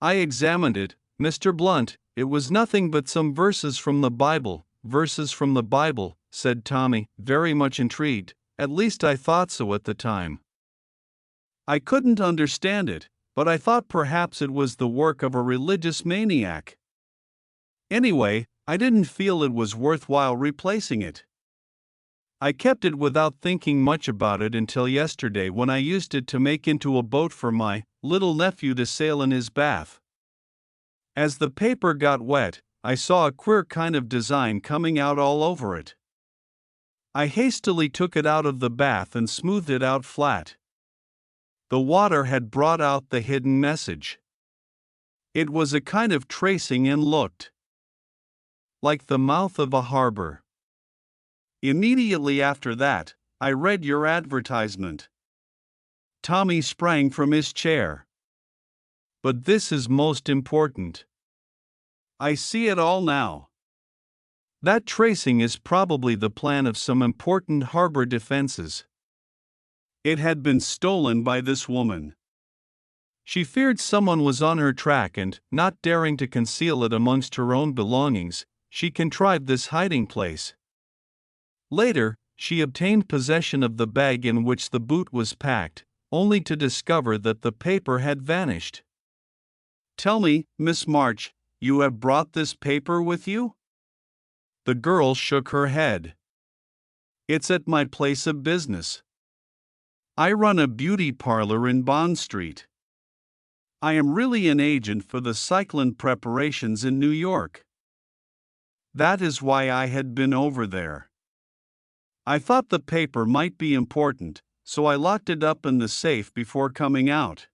I examined it, Mr. Blunt. It was nothing but some verses from the Bible. Verses from the Bible, said Tommy, very much intrigued. At least I thought so at the time. I couldn't understand it, but I thought perhaps it was the work of a religious maniac. Anyway, I didn't feel it was worthwhile replacing it. I kept it without thinking much about it until yesterday when I used it to make into a boat for my little nephew to sail in his bath. As the paper got wet, I saw a queer kind of design coming out all over it. I hastily took it out of the bath and smoothed it out flat. The water had brought out the hidden message. It was a kind of tracing and looked like the mouth of a harbor. Immediately after that, I read your advertisement. Tommy sprang from his chair. But this is most important. I see it all now. That tracing is probably the plan of some important harbor defenses. It had been stolen by this woman. She feared someone was on her track and, not daring to conceal it amongst her own belongings, she contrived this hiding place. Later, she obtained possession of the bag in which the boot was packed, only to discover that the paper had vanished. Tell me, Miss March, you have brought this paper with you? The girl shook her head. It's at my place of business. I run a beauty parlor in Bond Street. I am really an agent for the cyclone preparations in New York. That is why I had been over there. I thought the paper might be important, so I locked it up in the safe before coming out.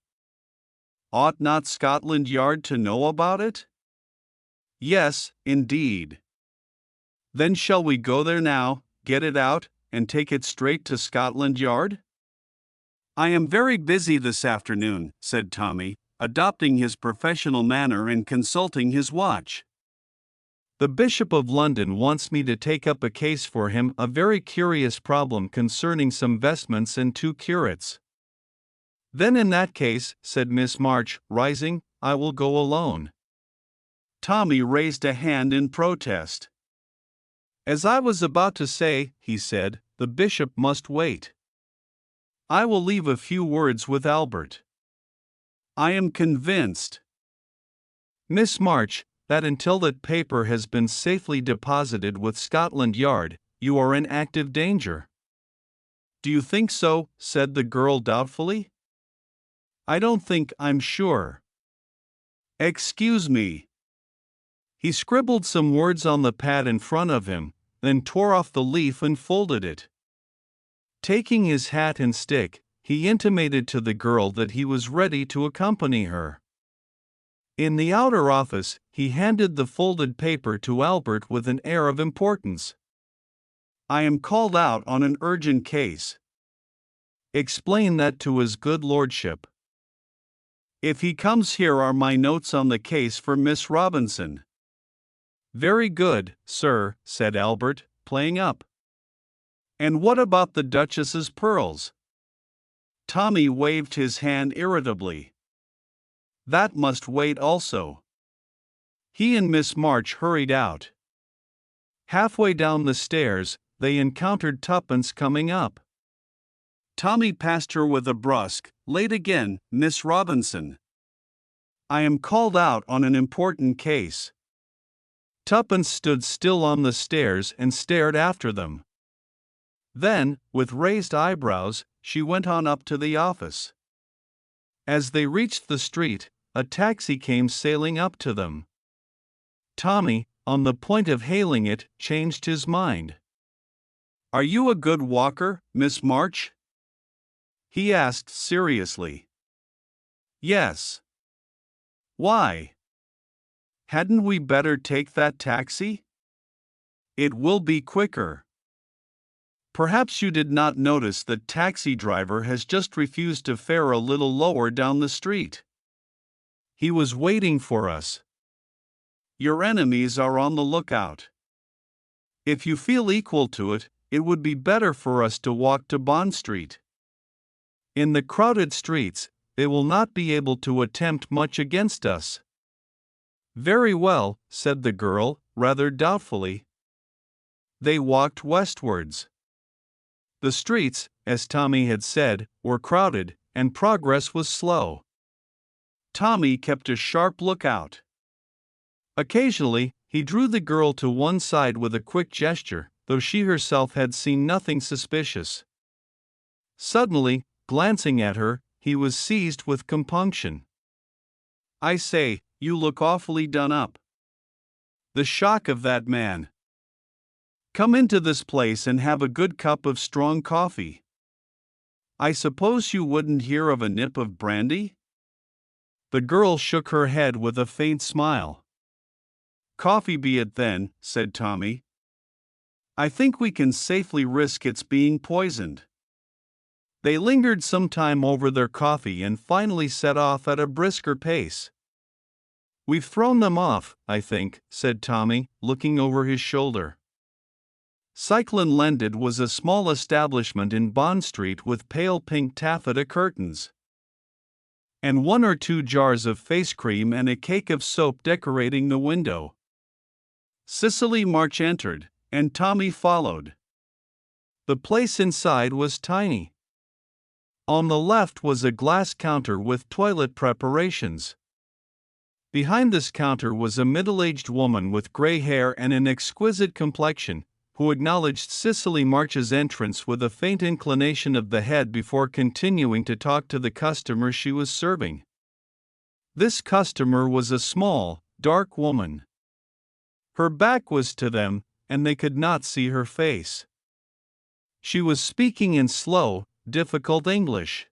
Ought not Scotland Yard to know about it? Yes, indeed. Then shall we go there now, get it out, and take it straight to Scotland Yard? I am very busy this afternoon, said Tommy, adopting his professional manner and consulting his watch. The Bishop of London wants me to take up a case for him, a very curious problem concerning some vestments and 2 curates. Then in that case, said Miss March, rising, I will go alone. Tommy raised a hand in protest. As I was about to say, he said, the bishop must wait. I will leave a few words with Albert. I am convinced, Miss March, that until that paper has been safely deposited with Scotland Yard, you are in active danger. Do you think so? Said the girl doubtfully. I don't think, I'm sure. Excuse me. He scribbled some words on the pad in front of him, then tore off the leaf and folded it. Taking his hat and stick, he intimated to the girl that he was ready to accompany her. In the outer office, he handed the folded paper to Albert with an air of importance. I am called out on an urgent case. Explain that to his good lordship. If he comes, here are my notes on the case for Miss Robinson. Very good, sir, said Albert, playing up. And what about the Duchess's pearls? Tommy waved his hand irritably. That must wait also. He and Miss March hurried out. Halfway down the stairs, they encountered Tuppence coming up. Tommy passed her with a brusque, "Late again, Miss Robinson. I am called out on an important case." Tuppence stood still on the stairs and stared after them. Then, with raised eyebrows, she went on up to the office. As they reached the street, a taxi came sailing up to them. Tommy, on the point of hailing it, changed his mind. "Are you a good walker, Miss March?" he asked seriously. "Yes." "Why? Hadn't we better take that taxi? It will be quicker." "Perhaps you did not notice the taxi driver has just refused to fare a little lower down the street. He was waiting for us. Your enemies are on the lookout. If you feel equal to it, it would be better for us to walk to Bond Street. In the crowded streets, they will not be able to attempt much against us." "Very well," said the girl, rather doubtfully. They walked westwards. The streets, as Tommy had said, were crowded, and progress was slow. Tommy kept a sharp lookout. Occasionally, he drew the girl to one side with a quick gesture, though she herself had seen nothing suspicious. Suddenly, glancing at her, he was seized with compunction. "I say, you look awfully done up. The shock of that man. Come into this place and have a good cup of strong coffee. I suppose you wouldn't hear of a nip of brandy?" The girl shook her head with a faint smile. "Coffee be it then," said Tommy. "I think we can safely risk its being poisoned." They lingered some time over their coffee and finally set off at a brisker pace. "We've thrown them off, I think," said Tommy, looking over his shoulder. Cyclone Lended was a small establishment in Bond Street with pale pink taffeta curtains, and one or two jars of face cream and a cake of soap decorating the window. Cicely March entered, and Tommy followed. The place inside was tiny. On the left was a glass counter with toilet preparations. Behind this counter was a middle-aged woman with gray hair and an exquisite complexion, who acknowledged Cicely March's entrance with a faint inclination of the head before continuing to talk to the customer she was serving. This customer was a small, dark woman. Her back was to them, and they could not see her face. She was speaking in slow, difficult English.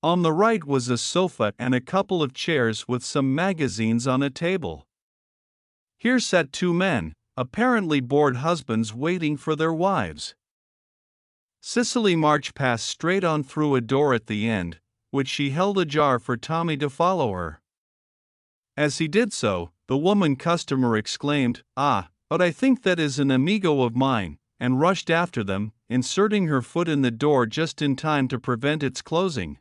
On the right was a sofa and a couple of chairs with some magazines on a table. Here sat two men, apparently bored husbands waiting for their wives. Cicely March passed straight on through a door at the end, which she held ajar for Tommy to follow her. As he did so, the woman customer exclaimed, "Ah, but I think that is an amigo of mine," and rushed after them, inserting her foot in the door just in time to prevent its closing.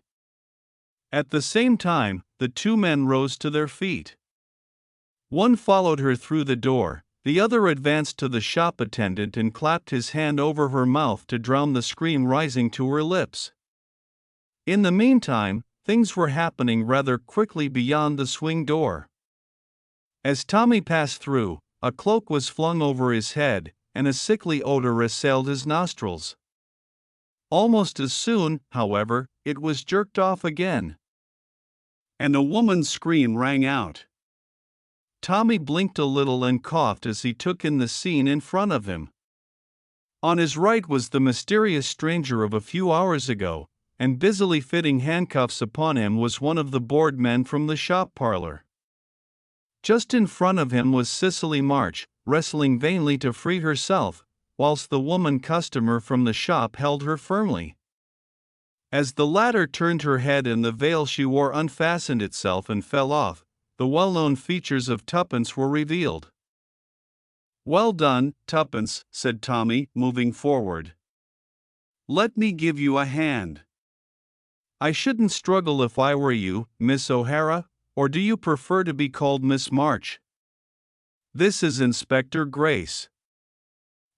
At the same time, the two men rose to their feet. One followed her through the door, the other advanced to the shop attendant and clapped his hand over her mouth to drown the scream rising to her lips. In the meantime, things were happening rather quickly beyond the swing door. As Tommy passed through, a cloak was flung over his head, and a sickly odor assailed his nostrils. Almost as soon, however, it was jerked off again, and a woman's scream rang out. Tommy blinked a little and coughed as he took in the scene in front of him. On his right was the mysterious stranger of a few hours ago, and busily fitting handcuffs upon him was one of the bored men from the shop parlor. Just in front of him was Cicely March, wrestling vainly to free herself, whilst the woman customer from the shop held her firmly. As the latter turned her head and the veil she wore unfastened itself and fell off, the well-known features of Tuppence were revealed. "Well done, Tuppence," said Tommy, moving forward. "Let me give you a hand." "I shouldn't struggle if I were you, Miss O'Hara," Or do you prefer to be called Miss March? This is Inspector Grace.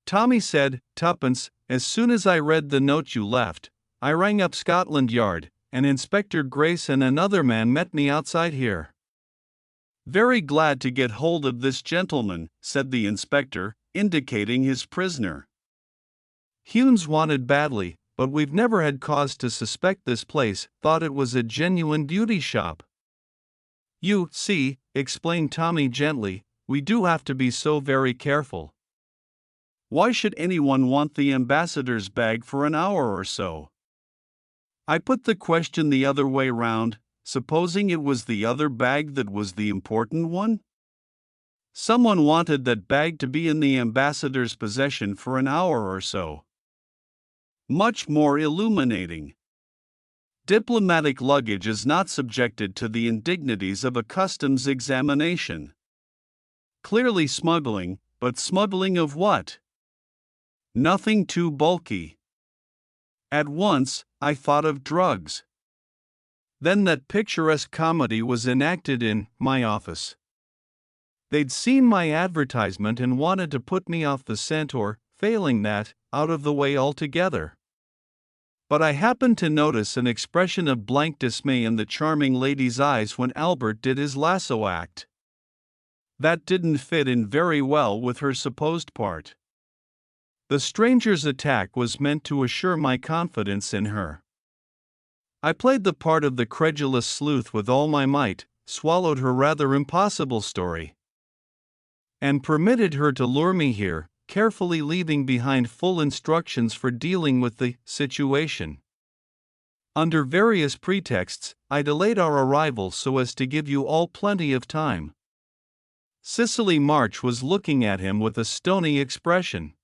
Tommy said, "Tuppence, as soon as I read the note you left, I rang up Scotland Yard, and Inspector Grace and another man met me outside here." "Very glad to get hold of this gentleman," said the inspector, indicating his prisoner. "Humes wanted badly, but we've never had cause to suspect this place, thought it was a genuine beauty shop." "You see," explained Tommy gently, "we do have to be so very careful. Why should anyone want the ambassador's bag for an hour or so?" I put the question the other way round, supposing it was the other bag that was the important one? Someone wanted that bag to be in the ambassador's possession for an hour or so. Much more illuminating. Diplomatic luggage is not subjected to the indignities of a customs examination. Clearly smuggling, but smuggling of what? Nothing too bulky. At once, I thought of drugs. Then that picturesque comedy was enacted in my office. They'd seen my advertisement and wanted to put me off the scent or, failing that, out of the way altogether. But I happened to notice an expression of blank dismay in the charming lady's eyes when Albert did his lasso act. That didn't fit in very well with her supposed part. The stranger's attack was meant to assure my confidence in her. I played the part of the credulous sleuth with all my might, swallowed her rather impossible story, and permitted her to lure me here, carefully leaving behind full instructions for dealing with the situation. Under various pretexts, I delayed our arrival so as to give you all plenty of time. Cicely March was looking at him with a stony expression.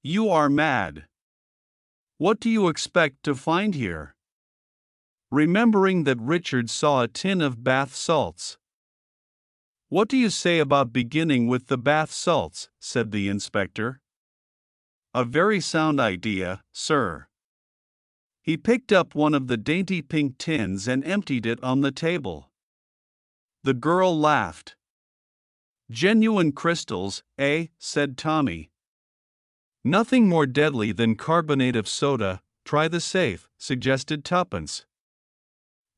"You are mad. What do you expect to find here?" Remembering that Richard saw a tin of bath salts. "What do you say about beginning with the bath salts?" said the inspector. "A very sound idea, sir." He picked up one of the dainty pink tins and emptied it on the table. The girl laughed. "Genuine crystals, eh?" said Tommy. "Nothing more deadly than carbonate of soda. Try the safe," suggested Tuppence.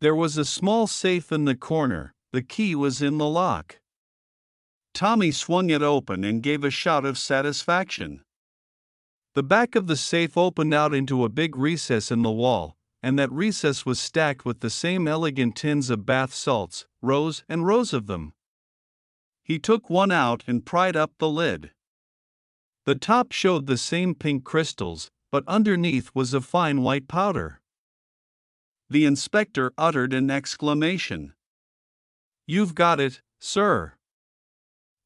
There was a small safe in the corner, the key was in the lock. Tommy swung it open and gave a shout of satisfaction. The back of the safe opened out into a big recess in the wall, and that recess was stacked with the same elegant tins of bath salts, rows and rows of them. He took one out and pried up the lid. The top showed the same pink crystals, but underneath was a fine white powder. The inspector uttered an exclamation. "You've got it, sir.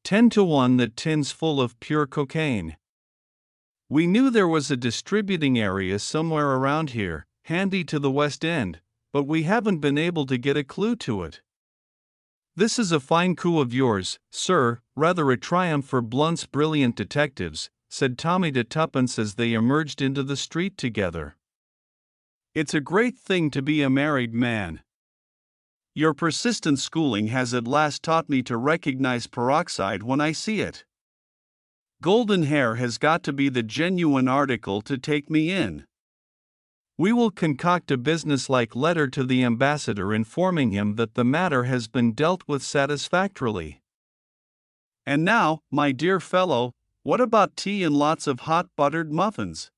10-to-1 that tin's full of pure cocaine." We knew there was a distributing area somewhere around here, handy to the West End, but we haven't been able to get a clue to it. "This is a fine coup of yours, sir, rather a triumph for Blunt's brilliant detectives," said Tommy to Tuppence as they emerged into the street together. "It's a great thing to be a married man. Your persistent schooling has at last taught me to recognize peroxide when I see it. Golden hair has got to be the genuine article to take me in. We will concoct a businesslike letter to the ambassador informing him that the matter has been dealt with satisfactorily. And now, my dear fellow, what about tea and lots of hot buttered muffins?"